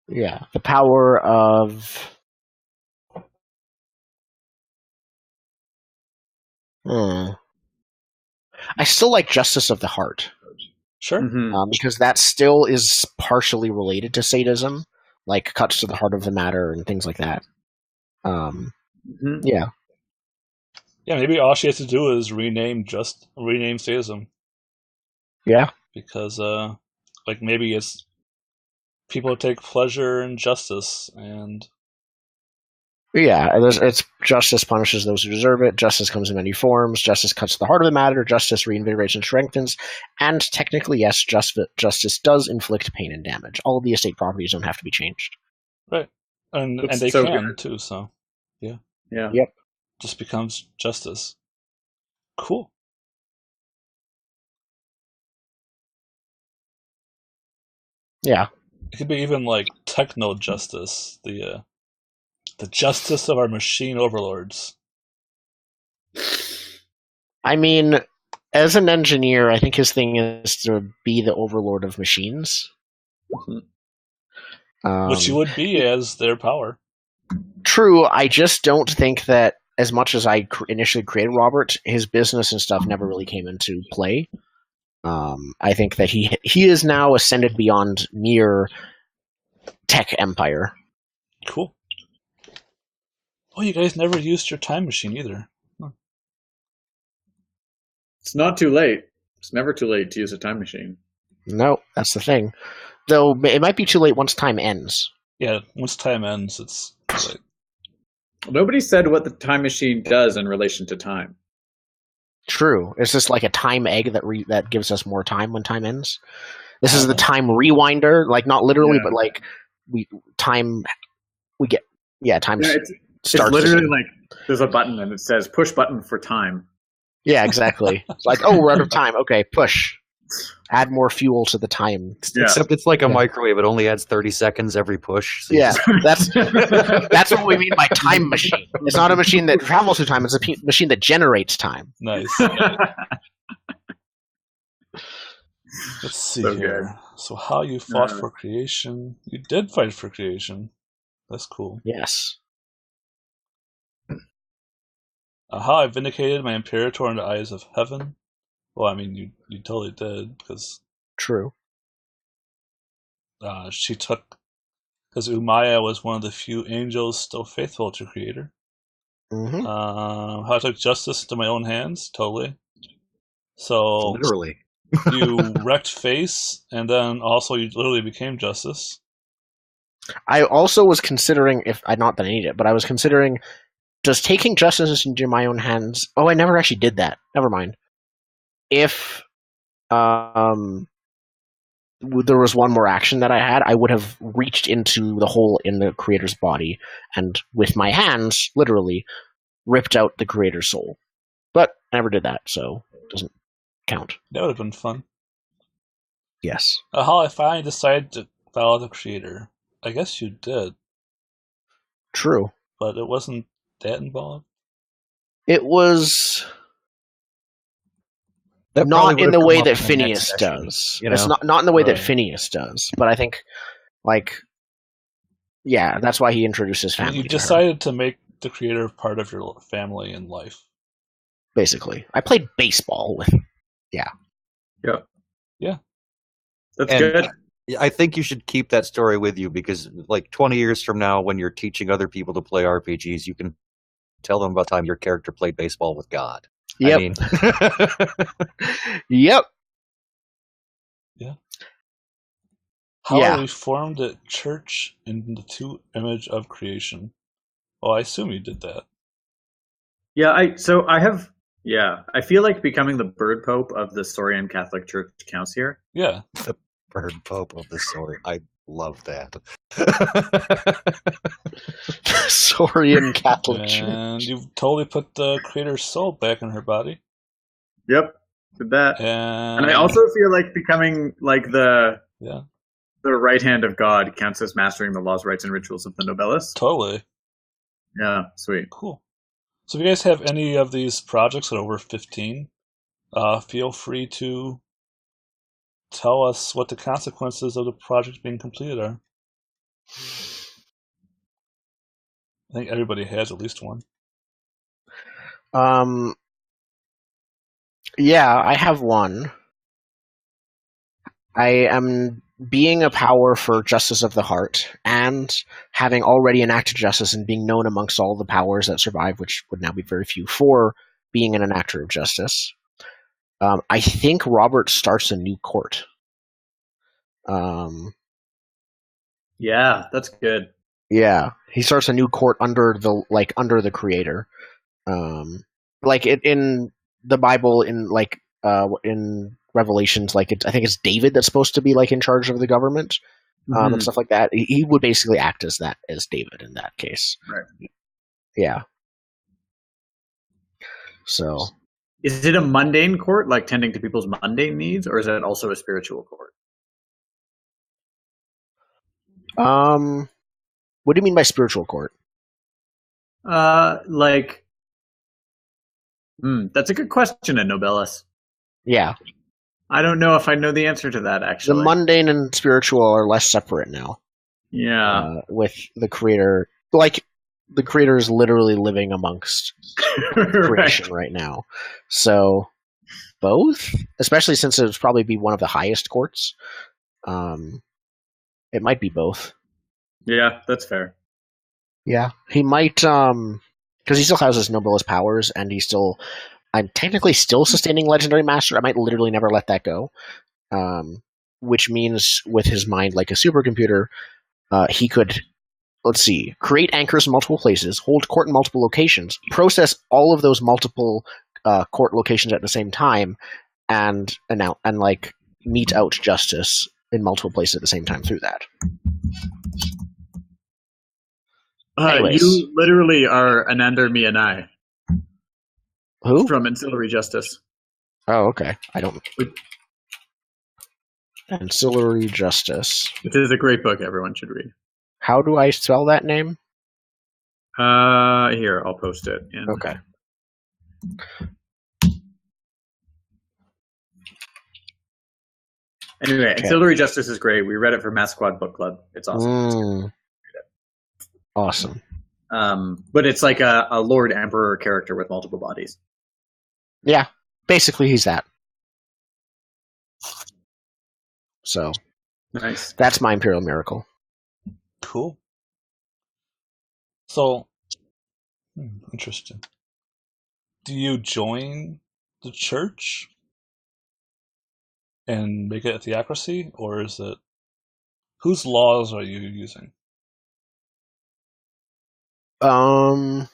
Speaker 3: Yeah. The power of... I still like justice of the heart.
Speaker 1: Sure.
Speaker 3: Because that still is partially related to sadism, like cuts to the heart of the matter and things like that. Yeah.
Speaker 1: Yeah, maybe all she has to do is rename sadism.
Speaker 3: Yeah.
Speaker 1: Because like maybe it's people take pleasure in justice and
Speaker 3: yeah, it's justice punishes those who deserve it. Justice comes in many forms. Justice cuts to the heart of the matter. Justice reinvigorates and strengthens. And technically, yes, justice does inflict pain and damage. All of the estate properties don't have to be changed.
Speaker 1: Right. And they
Speaker 4: so
Speaker 1: can
Speaker 4: good.
Speaker 1: too, so yeah.
Speaker 3: Yep.
Speaker 1: Just becomes justice. Cool.
Speaker 3: Yeah.
Speaker 1: It could be even like techno justice, the justice of our machine overlords.
Speaker 3: I mean, as an engineer, I think his thing is to be the overlord of machines.
Speaker 1: Which you would be as their power.
Speaker 3: True, I just don't think that as much as I initially created Robert, his business and stuff never really came into play. I think that he is now ascended beyond mere tech empire.
Speaker 1: Cool. Oh, you guys never used your time machine either. Huh.
Speaker 4: It's not too late. It's never too late to use a time machine.
Speaker 3: No, that's the thing. Though it might be too late once time ends.
Speaker 1: Yeah, once time ends, it's too late.
Speaker 4: Nobody said what the time machine does in relation to time.
Speaker 3: True. Is this like a time egg that gives us more time when time ends? This is the time rewinder, like not literally, but like time.
Speaker 4: It's literally like there's a button and it says push button for time.
Speaker 3: Yeah, exactly. It's like, oh, we're out of time. Okay, push. Add more fuel to the time.
Speaker 2: Except it's like a microwave. It only adds 30 seconds every push. So
Speaker 3: that's what we mean by time machine. It's not a machine that travels through time. It's a machine that generates time.
Speaker 1: Nice. Let's see here. Good. So how you fought for creation. You did fight for creation. That's cool.
Speaker 3: Yes.
Speaker 1: How I vindicated my Imperator in the eyes of heaven. Well, I mean, you totally did, because
Speaker 3: True.
Speaker 1: she took, because Umaya was one of the few angels still faithful to Creator.
Speaker 3: Mm-hmm.
Speaker 1: How I took justice into my own hands, totally. So
Speaker 2: Literally.
Speaker 1: you wrecked face, and then also you literally became justice.
Speaker 3: I also was considering, if I'd not that I need it, but I was considering, does taking justice into my own hands... Oh, I never actually did that. Never mind. If there was one more action that I had, I would have reached into the hole in the Creator's body and, with my hands, literally, ripped out the Creator's soul. But I never did that, so it doesn't count.
Speaker 1: That would have been fun.
Speaker 3: Yes.
Speaker 1: How I finally decided to follow the Creator. I guess you did,
Speaker 3: True.
Speaker 1: but it wasn't that involved.
Speaker 3: It was
Speaker 2: That
Speaker 3: not
Speaker 2: probably
Speaker 3: in
Speaker 2: would've
Speaker 3: the
Speaker 2: come
Speaker 3: way
Speaker 2: up
Speaker 3: that
Speaker 2: in the next
Speaker 3: Phineas
Speaker 2: session,
Speaker 3: does.
Speaker 2: you
Speaker 3: It's
Speaker 2: know?
Speaker 3: not in the way that
Speaker 1: Right.
Speaker 3: Phineas does, but I think, like, yeah, that's why he introduces family
Speaker 1: You
Speaker 3: to her,
Speaker 1: decided to make the Creator part of your family and life.
Speaker 3: basically. I played baseball with...
Speaker 4: That's
Speaker 2: And-
Speaker 4: good.
Speaker 2: I think you should keep that story with you because, like, 20 years from now, when you're teaching other people to play RPGs, you can tell them about the time your character played baseball with God.
Speaker 3: Yep.
Speaker 2: I mean,
Speaker 3: Yep.
Speaker 1: How
Speaker 3: Yeah.
Speaker 1: I reformed the church in the true image of creation. Well, I assume you did that.
Speaker 4: Yeah, I feel like becoming the bird pope of the Sorian Catholic Church counts here.
Speaker 1: Yeah.
Speaker 2: bird pope of the story. I love that.
Speaker 3: Saurian Catholic
Speaker 1: And
Speaker 3: Church.
Speaker 1: you totally put the Creator's soul back in her body.
Speaker 4: Yep, did that.
Speaker 1: And
Speaker 4: And I also feel like becoming like the
Speaker 1: yeah,
Speaker 4: right hand of God counts as mastering the laws, rights, and rituals of the Nobilis.
Speaker 1: totally.
Speaker 4: Yeah, sweet.
Speaker 1: Cool. So if you guys have any of these projects that are over 15, feel free to tell us what the consequences of the project being completed are. I think everybody has at least one.
Speaker 3: Yeah, I have one. I am being a power for Justice of the Heart, and having already enacted justice and being known amongst all the powers that survive, which would now be very few, for being an enactor of justice. I think Robert starts a new court.
Speaker 4: Yeah, that's good.
Speaker 3: Yeah, he starts a new court under the Creator. In the Bible, in Revelations, I think it's David that's supposed to be in charge of the government, and stuff like that. He would basically act as David in that case.
Speaker 4: Right.
Speaker 3: Yeah. So,
Speaker 4: Is it a mundane court, like tending to people's mundane needs, or is it also a spiritual court?
Speaker 3: what do you mean by spiritual court?
Speaker 4: That's a good question, Nobilis.
Speaker 3: Yeah,
Speaker 4: I don't know if I know the answer to that, actually.
Speaker 3: the mundane and spiritual are less separate now.
Speaker 4: Yeah.
Speaker 3: With the Creator, the Creator is literally living amongst creation right now. So both, especially since it would probably be one of the highest courts. It might be both.
Speaker 4: Yeah, that's fair.
Speaker 3: Yeah, he might, because he still has his Nobilis powers, and I'm technically still sustaining Legendary Master. I might literally never let that go. Which means with his mind like a supercomputer, he could, let's see, create anchors in multiple places, hold court in multiple locations, process all of those multiple court locations at the same time, and mete out justice in multiple places at the same time through that. Anyways.
Speaker 4: You literally are Anandar Mianai
Speaker 3: Who?
Speaker 4: from Ancillary Justice.
Speaker 3: Oh, okay. I don't. Ancillary Justice.
Speaker 4: It is a great book everyone should read.
Speaker 3: How do I spell that name?
Speaker 4: Here, I'll post it.
Speaker 3: Okay.
Speaker 4: Anyway,
Speaker 3: Okay.
Speaker 4: Ancillary Justice is great. We read it for Mass Squad Book Club. It's awesome.
Speaker 3: Awesome.
Speaker 4: But it's like a Lord Emperor character with multiple bodies.
Speaker 3: Yeah, basically he's that. So
Speaker 4: Nice.
Speaker 3: that's my Imperial Miracle.
Speaker 1: Cool. So, interesting. Do you join the church and make it a theocracy, or is it whose laws are you using?
Speaker 3: Um.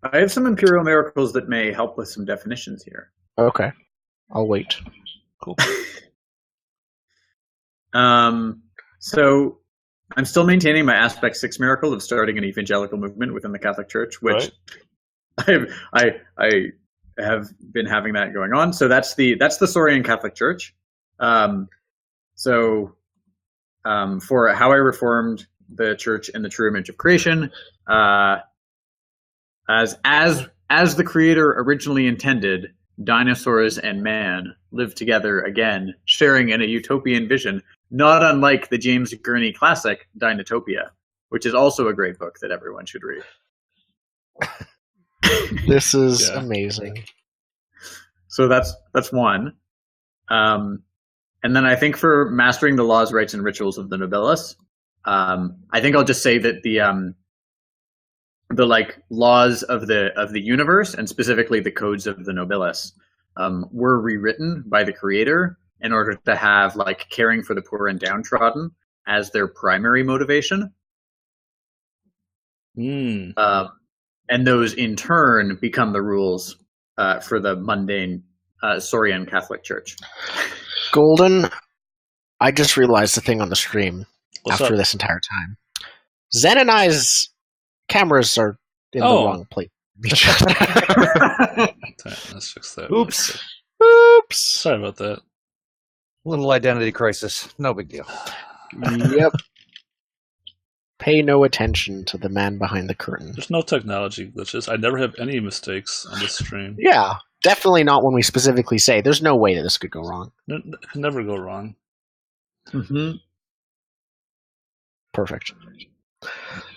Speaker 4: I have some Imperial Miracles that may help with some definitions here.
Speaker 3: Okay. I'll wait.
Speaker 1: Cool.
Speaker 4: So I'm still maintaining my Aspect 6 miracle of starting an evangelical movement within the Catholic Church, which I have been having that going on. So that's the Saurian Catholic Church. For how I reformed the church in the true image of creation, as the Creator originally intended, dinosaurs and man live together again, sharing in a utopian vision, not unlike the James Gurney classic Dinotopia, which is also a great book that everyone should read.
Speaker 3: This is amazing.
Speaker 4: So that's one. And then I think for mastering the laws, rites, and rituals of the Nobilis, I think I'll just say that the like laws of the universe, and specifically the codes of the Nobilis, were rewritten by the Creator in order to have like caring for the poor and downtrodden as their primary motivation. And those in turn become the rules for the mundane Saurian Catholic Church.
Speaker 3: Golden, I just realized the thing on the stream.
Speaker 1: What's
Speaker 3: after
Speaker 1: up?
Speaker 3: this entire time. Zen and I's cameras are in the wrong place.
Speaker 1: Let's fix that.
Speaker 2: Oops.
Speaker 3: Oops.
Speaker 1: Sorry about that.
Speaker 2: Little identity crisis. No big deal.
Speaker 3: Yep. Pay no attention to the man behind the curtain.
Speaker 1: There's no technology glitches. I never have any mistakes on this stream.
Speaker 3: Yeah, definitely not when we specifically say there's no way that this could go wrong.
Speaker 1: It can never go wrong.
Speaker 4: Mm-hmm.
Speaker 3: Perfect.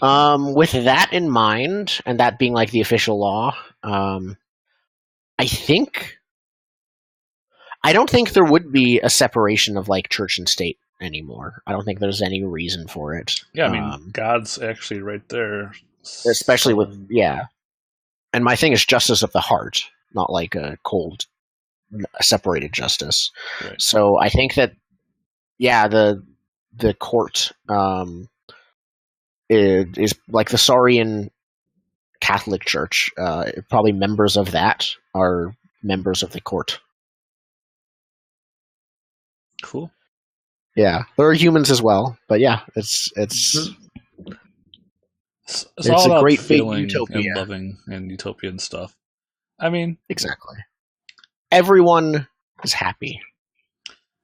Speaker 3: With that in mind, and that being like the official law, I don't think there would be a separation of like church and state anymore. I don't think there's any reason for it.
Speaker 1: Yeah, I mean, God's actually right there.
Speaker 3: Especially with, And my thing is justice of the heart, not like a cold, separated justice.
Speaker 1: Right.
Speaker 3: So I think that, the court is like the Saurian Catholic Church. Probably members of that are members of the court.
Speaker 1: Cool.
Speaker 3: Yeah, there are humans as well, but yeah, it's
Speaker 1: It's
Speaker 3: It's
Speaker 1: all
Speaker 3: a
Speaker 1: about
Speaker 3: great big
Speaker 1: feeling
Speaker 3: utopia.
Speaker 1: and loving and utopian stuff. I mean,
Speaker 3: exactly. Everyone is happy,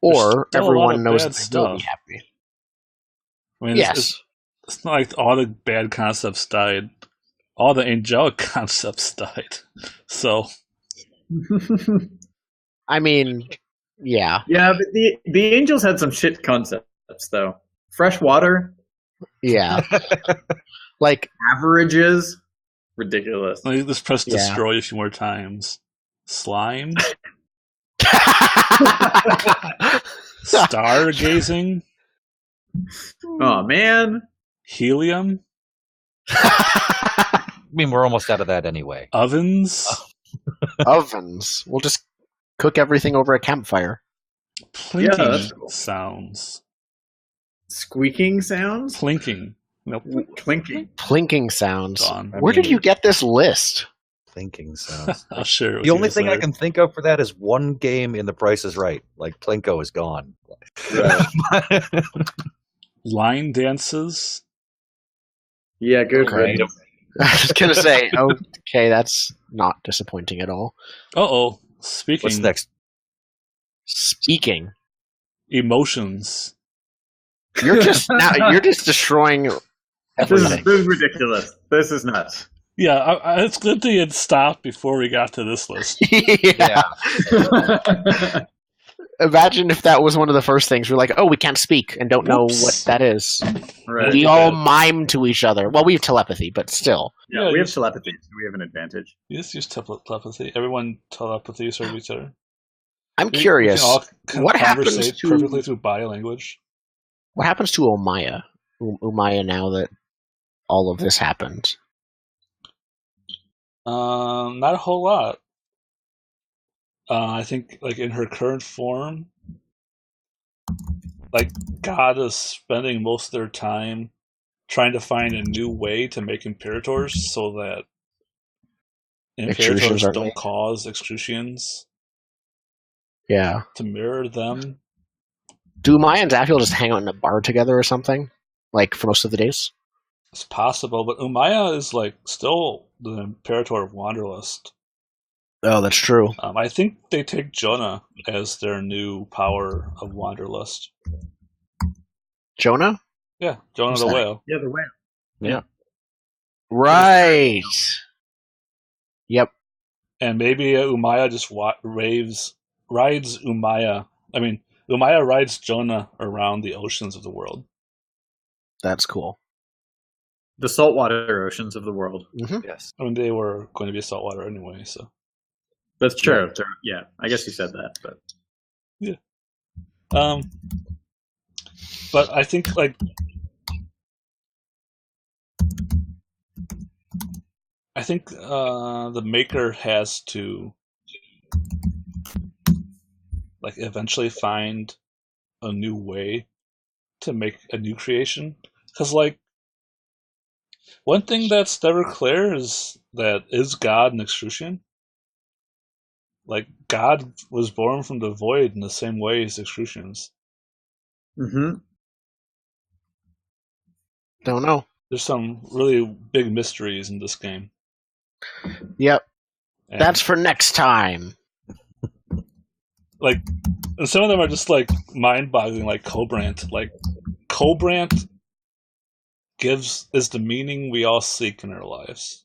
Speaker 3: or
Speaker 1: still a lot
Speaker 3: everyone
Speaker 1: of
Speaker 3: knows
Speaker 1: bad
Speaker 3: that they will be
Speaker 1: stuff.
Speaker 3: happy.
Speaker 1: I mean,
Speaker 3: Yes.
Speaker 1: it's not like all the bad concepts died. All the angelic concepts died. So,
Speaker 3: I mean, yeah,
Speaker 4: Yeah, but the angels had some shit concepts though. Fresh water,
Speaker 3: yeah. Like,
Speaker 4: averages, ridiculous.
Speaker 1: like, just press
Speaker 3: Yeah.
Speaker 1: destroy a few more times. Slime, stargazing,
Speaker 4: Oh man.
Speaker 1: helium,
Speaker 2: I mean, we're almost out of that anyway.
Speaker 1: ovens,
Speaker 3: ovens. We'll just cook everything over a campfire.
Speaker 1: plinking
Speaker 4: that's cool.
Speaker 1: sounds,
Speaker 4: Squeaking sounds?
Speaker 1: plinking. Nope.
Speaker 4: Clinking.
Speaker 3: Plinking sounds.
Speaker 1: Gone.
Speaker 3: Where did you get this list?
Speaker 2: Thinking sounds.
Speaker 1: I'll share it with
Speaker 2: The
Speaker 1: you
Speaker 2: only
Speaker 1: guys
Speaker 2: thing I
Speaker 1: later.
Speaker 2: can think of for that is one game in The Price is Right. Like, Plinko is gone.
Speaker 4: Right.
Speaker 1: Line dances.
Speaker 4: Yeah, good.
Speaker 3: Okay.
Speaker 4: Right.
Speaker 3: I was gonna say, okay, that's not disappointing at all.
Speaker 1: Speaking
Speaker 2: What's next?
Speaker 3: Speaking,
Speaker 1: emotions.
Speaker 3: you're just destroying
Speaker 4: This
Speaker 3: everything.
Speaker 4: is ridiculous. This is nuts.
Speaker 1: Yeah, it's good that you had stopped before we got to this list.
Speaker 3: Yeah. Imagine if that was one of the first things. We're like, oh, we can't speak and don't know
Speaker 1: Whoops.
Speaker 3: what that is.
Speaker 4: Right.
Speaker 3: We all mime to each other. Well, we have telepathy, but still.
Speaker 4: Yeah,
Speaker 1: Yeah,
Speaker 4: we
Speaker 1: you-
Speaker 4: have telepathy, so we have an advantage.
Speaker 1: You just use telepathy. Everyone telepathy serve each other.
Speaker 3: I'm
Speaker 1: We
Speaker 3: curious.
Speaker 1: can all
Speaker 3: What happens
Speaker 1: conversate
Speaker 3: to
Speaker 1: perfectly through body language.
Speaker 3: what happens to Umaya? Umaya now that all of this happened.
Speaker 1: Not a whole lot. I think, like, in her current form, like, God is spending most of their time trying to find a new way to make imperators so that
Speaker 3: Extrusions
Speaker 1: imperators
Speaker 3: aren't
Speaker 1: don't
Speaker 3: made.
Speaker 1: cause extrusions
Speaker 3: Yeah.
Speaker 1: to mirror them.
Speaker 3: Do Umaya and Zaphiel just hang out in a bar together or something? Like for most of the days?
Speaker 1: It's possible, but Umaya is, like, still the imperator of Wanderlust.
Speaker 3: Oh, that's true.
Speaker 1: I think they take Jonah as their new power of Wanderlust.
Speaker 3: Jonah?
Speaker 1: Yeah, Jonah
Speaker 3: Who's
Speaker 1: the
Speaker 3: that?
Speaker 1: whale.
Speaker 4: Yeah, the whale.
Speaker 3: Right. Yep.
Speaker 1: And maybe Umaya just rides Umaya. Umaya rides Jonah around the oceans of the world.
Speaker 3: That's cool.
Speaker 4: The saltwater oceans of the world.
Speaker 2: Yes.
Speaker 1: I mean, they were going to be saltwater anyway, so.
Speaker 4: That's true. Yeah, I guess you said that, but
Speaker 1: But I think, like, the maker has to, like, eventually find a new way to make a new creation. Because, like, one thing that's never clear is God an extrusion? Like, God was born from the void in the same way as extrusions.
Speaker 3: Don't know.
Speaker 1: There's some really big mysteries in this game.
Speaker 3: Yep.
Speaker 1: And,
Speaker 3: That's for next time.
Speaker 1: like, and some of them are just, like, mind-boggling, like Cobrant. Like, Cobrant is the meaning we all seek in our lives.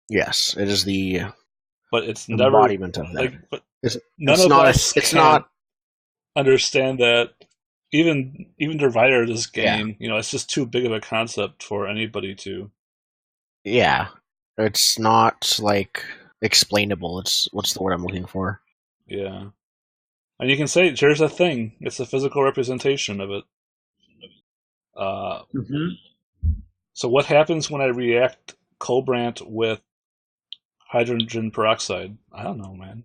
Speaker 3: Yes, it is the
Speaker 1: But it's never
Speaker 3: embodiment of that.
Speaker 1: like, but
Speaker 3: It's-
Speaker 1: none
Speaker 3: it's
Speaker 1: of
Speaker 3: not a-
Speaker 1: us
Speaker 3: it's
Speaker 1: can
Speaker 3: not-
Speaker 1: understand that. Even the writer of this game, it's just too big of a concept for anybody to.
Speaker 3: Yeah. It's not like explainable. It's what's the word I'm looking for?
Speaker 1: Yeah. And you can say, here's a thing. It's a physical representation of it. So what happens when I react Cobrant with hydrogen peroxide? I don't know, man.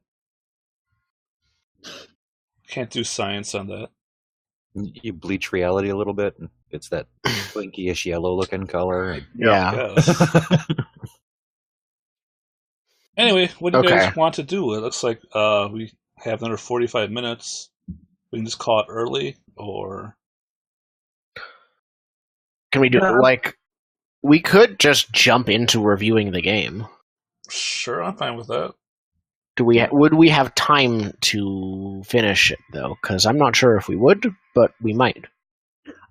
Speaker 1: Can't do science on that.
Speaker 2: You bleach reality a little bit, and it's that blinky-ish yellow-looking color.
Speaker 3: Yeah.
Speaker 1: Yes. Anyway, what do you
Speaker 3: Okay.
Speaker 1: guys want to do? It looks like we have another 45 minutes. We can just call it early, or
Speaker 3: Can we do like we could just jump into reviewing the game?
Speaker 1: sure, I'm fine with that.
Speaker 3: Would we have time to finish it though? Because I'm not sure if we would, but we might.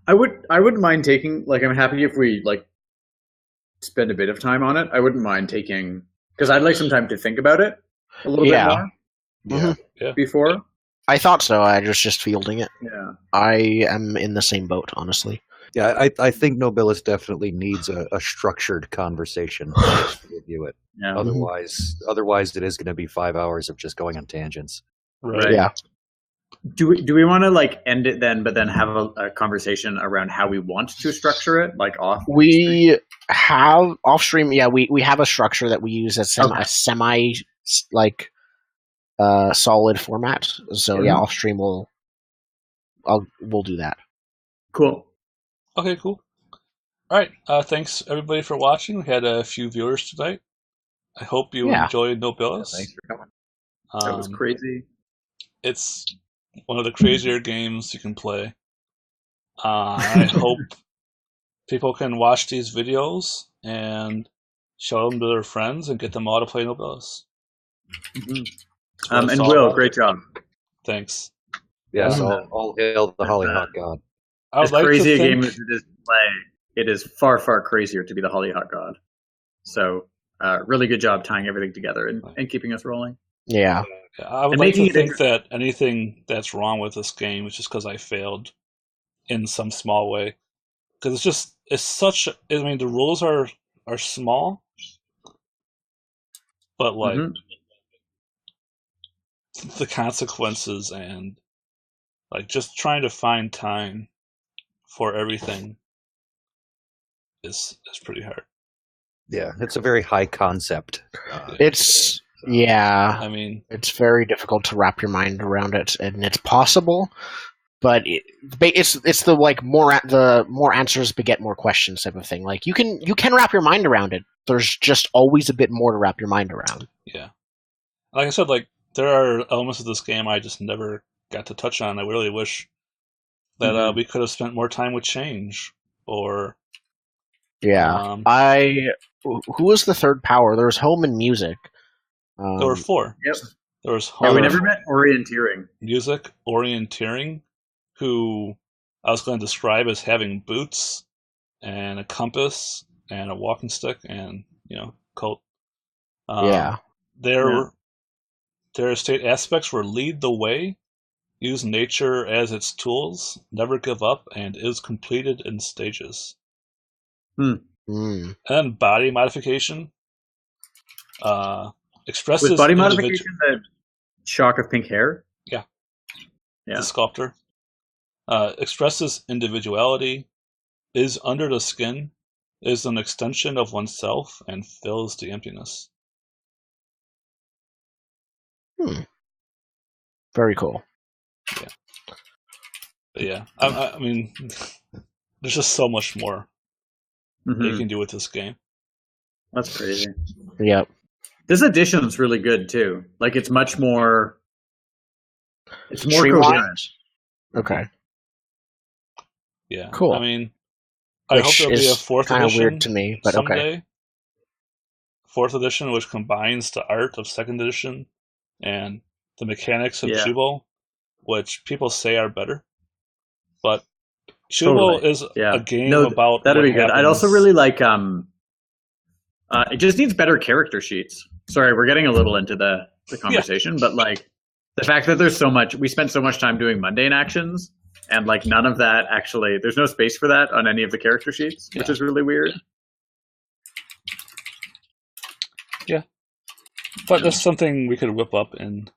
Speaker 4: I wouldn't mind taking, like, I'm happy if we, like, spend a bit of time on it. I wouldn't mind taking, because I'd like some time to think about it a little bit more
Speaker 3: Mhm.
Speaker 4: before.
Speaker 3: I thought so. I was just fielding it.
Speaker 4: Yeah.
Speaker 3: I am in the same boat, honestly.
Speaker 2: Yeah, I think Nobilis definitely needs a structured conversation to review it.
Speaker 4: Yeah.
Speaker 2: Otherwise, it is going to be 5 hours of just going on tangents.
Speaker 1: Right.
Speaker 3: Yeah.
Speaker 4: Do we want to, like, end it then, but then have a conversation around how we want to structure it, like off?
Speaker 3: We have off stream. Yeah, we have a structure that we use as
Speaker 4: Okay.
Speaker 3: a semi like solid format. So yeah, off stream we'll do that.
Speaker 4: Cool.
Speaker 1: Okay, cool. All right. Thanks everybody for watching. We had a few viewers tonight. I hope you enjoyed Nobilis.
Speaker 2: Thanks for coming.
Speaker 4: That was crazy.
Speaker 1: It's one of the crazier games you can play. I hope people can watch these videos and show them to their friends and get them all to play Nobilis.
Speaker 4: And Will, great job.
Speaker 1: Thanks.
Speaker 2: Yes, all hail the Hollyhock God.
Speaker 1: I would
Speaker 4: As
Speaker 1: like
Speaker 4: crazy
Speaker 1: to
Speaker 4: a game
Speaker 1: think,
Speaker 4: as it is to play, it is far, far crazier to be the Hollyhock God. So, really good job tying everything together and keeping us rolling.
Speaker 3: Yeah.
Speaker 1: I would
Speaker 4: And
Speaker 1: like
Speaker 4: making
Speaker 1: to
Speaker 4: it
Speaker 1: think that anything that's wrong with this game is just because I failed in some small way. Because it's such. I mean, the rules are small, but like
Speaker 4: Mhm.
Speaker 1: the consequences and like just trying to find time for everything is pretty hard.
Speaker 2: Yeah, it's a very high concept.
Speaker 3: It's yeah,
Speaker 1: I mean,
Speaker 3: it's very difficult to wrap your mind around it, and it's possible, but it's the like the more answers beget more questions type of thing. Like you can wrap your mind around it. There's just always a bit more to wrap your mind around.
Speaker 1: yeah. Like I said, like there are elements of this game I just never got to touch on. I really wish that
Speaker 4: Mhm.
Speaker 1: we could have spent more time with change, or
Speaker 3: Yeah,
Speaker 1: um,
Speaker 3: who was the third power? There was home and music.
Speaker 1: there were four.
Speaker 4: Yep.
Speaker 1: There was
Speaker 4: Yeah, we
Speaker 1: home,
Speaker 4: never met orienteering.
Speaker 1: music, orienteering, who I was going to describe as having boots and a compass and a walking stick and coat.
Speaker 3: Yeah.
Speaker 1: Their estate aspects were lead the way, use nature as its tools, never give up, and is completed in stages.
Speaker 3: Mm.
Speaker 1: And then body modification expresses
Speaker 4: Was body modification the shock of pink hair?
Speaker 1: Yeah.
Speaker 4: Yeah.
Speaker 1: The sculptor expresses individuality, is under the skin, is an extension of oneself, and fills the emptiness.
Speaker 3: Very cool.
Speaker 1: But yeah, I mean, there's just so much more that you
Speaker 4: Mhm.
Speaker 1: can do with this game.
Speaker 4: That's crazy.
Speaker 3: Yep.
Speaker 4: This edition's really good too. Like it's much more. It's more
Speaker 3: Streamlined?
Speaker 4: coherent.
Speaker 3: Okay.
Speaker 1: Yeah,
Speaker 3: Cool.
Speaker 1: I mean, I hope
Speaker 3: Which
Speaker 1: there'll be a
Speaker 3: is
Speaker 1: fourth
Speaker 3: kind of
Speaker 1: edition
Speaker 3: weird to me, but okay.
Speaker 1: someday. Fourth edition, which combines the art of second edition and the mechanics of
Speaker 4: Yeah.
Speaker 1: Chubo, which people say are better. But Chubo
Speaker 4: Totally.
Speaker 1: is
Speaker 4: Yeah.
Speaker 1: a game
Speaker 4: No,
Speaker 1: about
Speaker 4: that'd
Speaker 1: what
Speaker 4: be good. I'd
Speaker 1: happens.
Speaker 4: also really like. It just needs better character sheets. Sorry, we're getting a little into the conversation, but like the fact that there's so much, we spent so much time doing mundane actions, and like none of that actually, there's no space for that on any of the character sheets, which
Speaker 1: Yeah.
Speaker 4: is really weird.
Speaker 1: Yeah, but that's something we could whip up in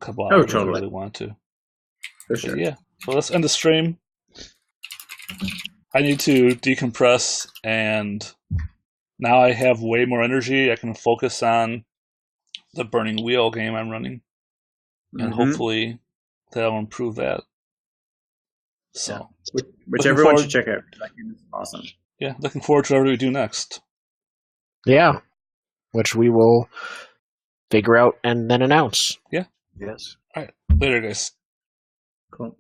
Speaker 1: a couple
Speaker 4: Oh,
Speaker 1: hours if we
Speaker 4: totally.
Speaker 1: really want to.
Speaker 4: For
Speaker 1: But
Speaker 4: sure.
Speaker 1: yeah, so let's end the stream. I need to decompress, and now I have way more energy. I can focus on the Burning Wheel game I'm running, and
Speaker 4: Mhm.
Speaker 1: hopefully that'll improve that. So,
Speaker 4: Which
Speaker 1: looking
Speaker 4: everyone
Speaker 1: forward-
Speaker 4: should check out. That game is awesome.
Speaker 1: yeah, looking forward to whatever we do next.
Speaker 3: Yeah. Which we will figure out and then announce.
Speaker 2: Yes.
Speaker 1: All right, later, guys.
Speaker 4: Cool.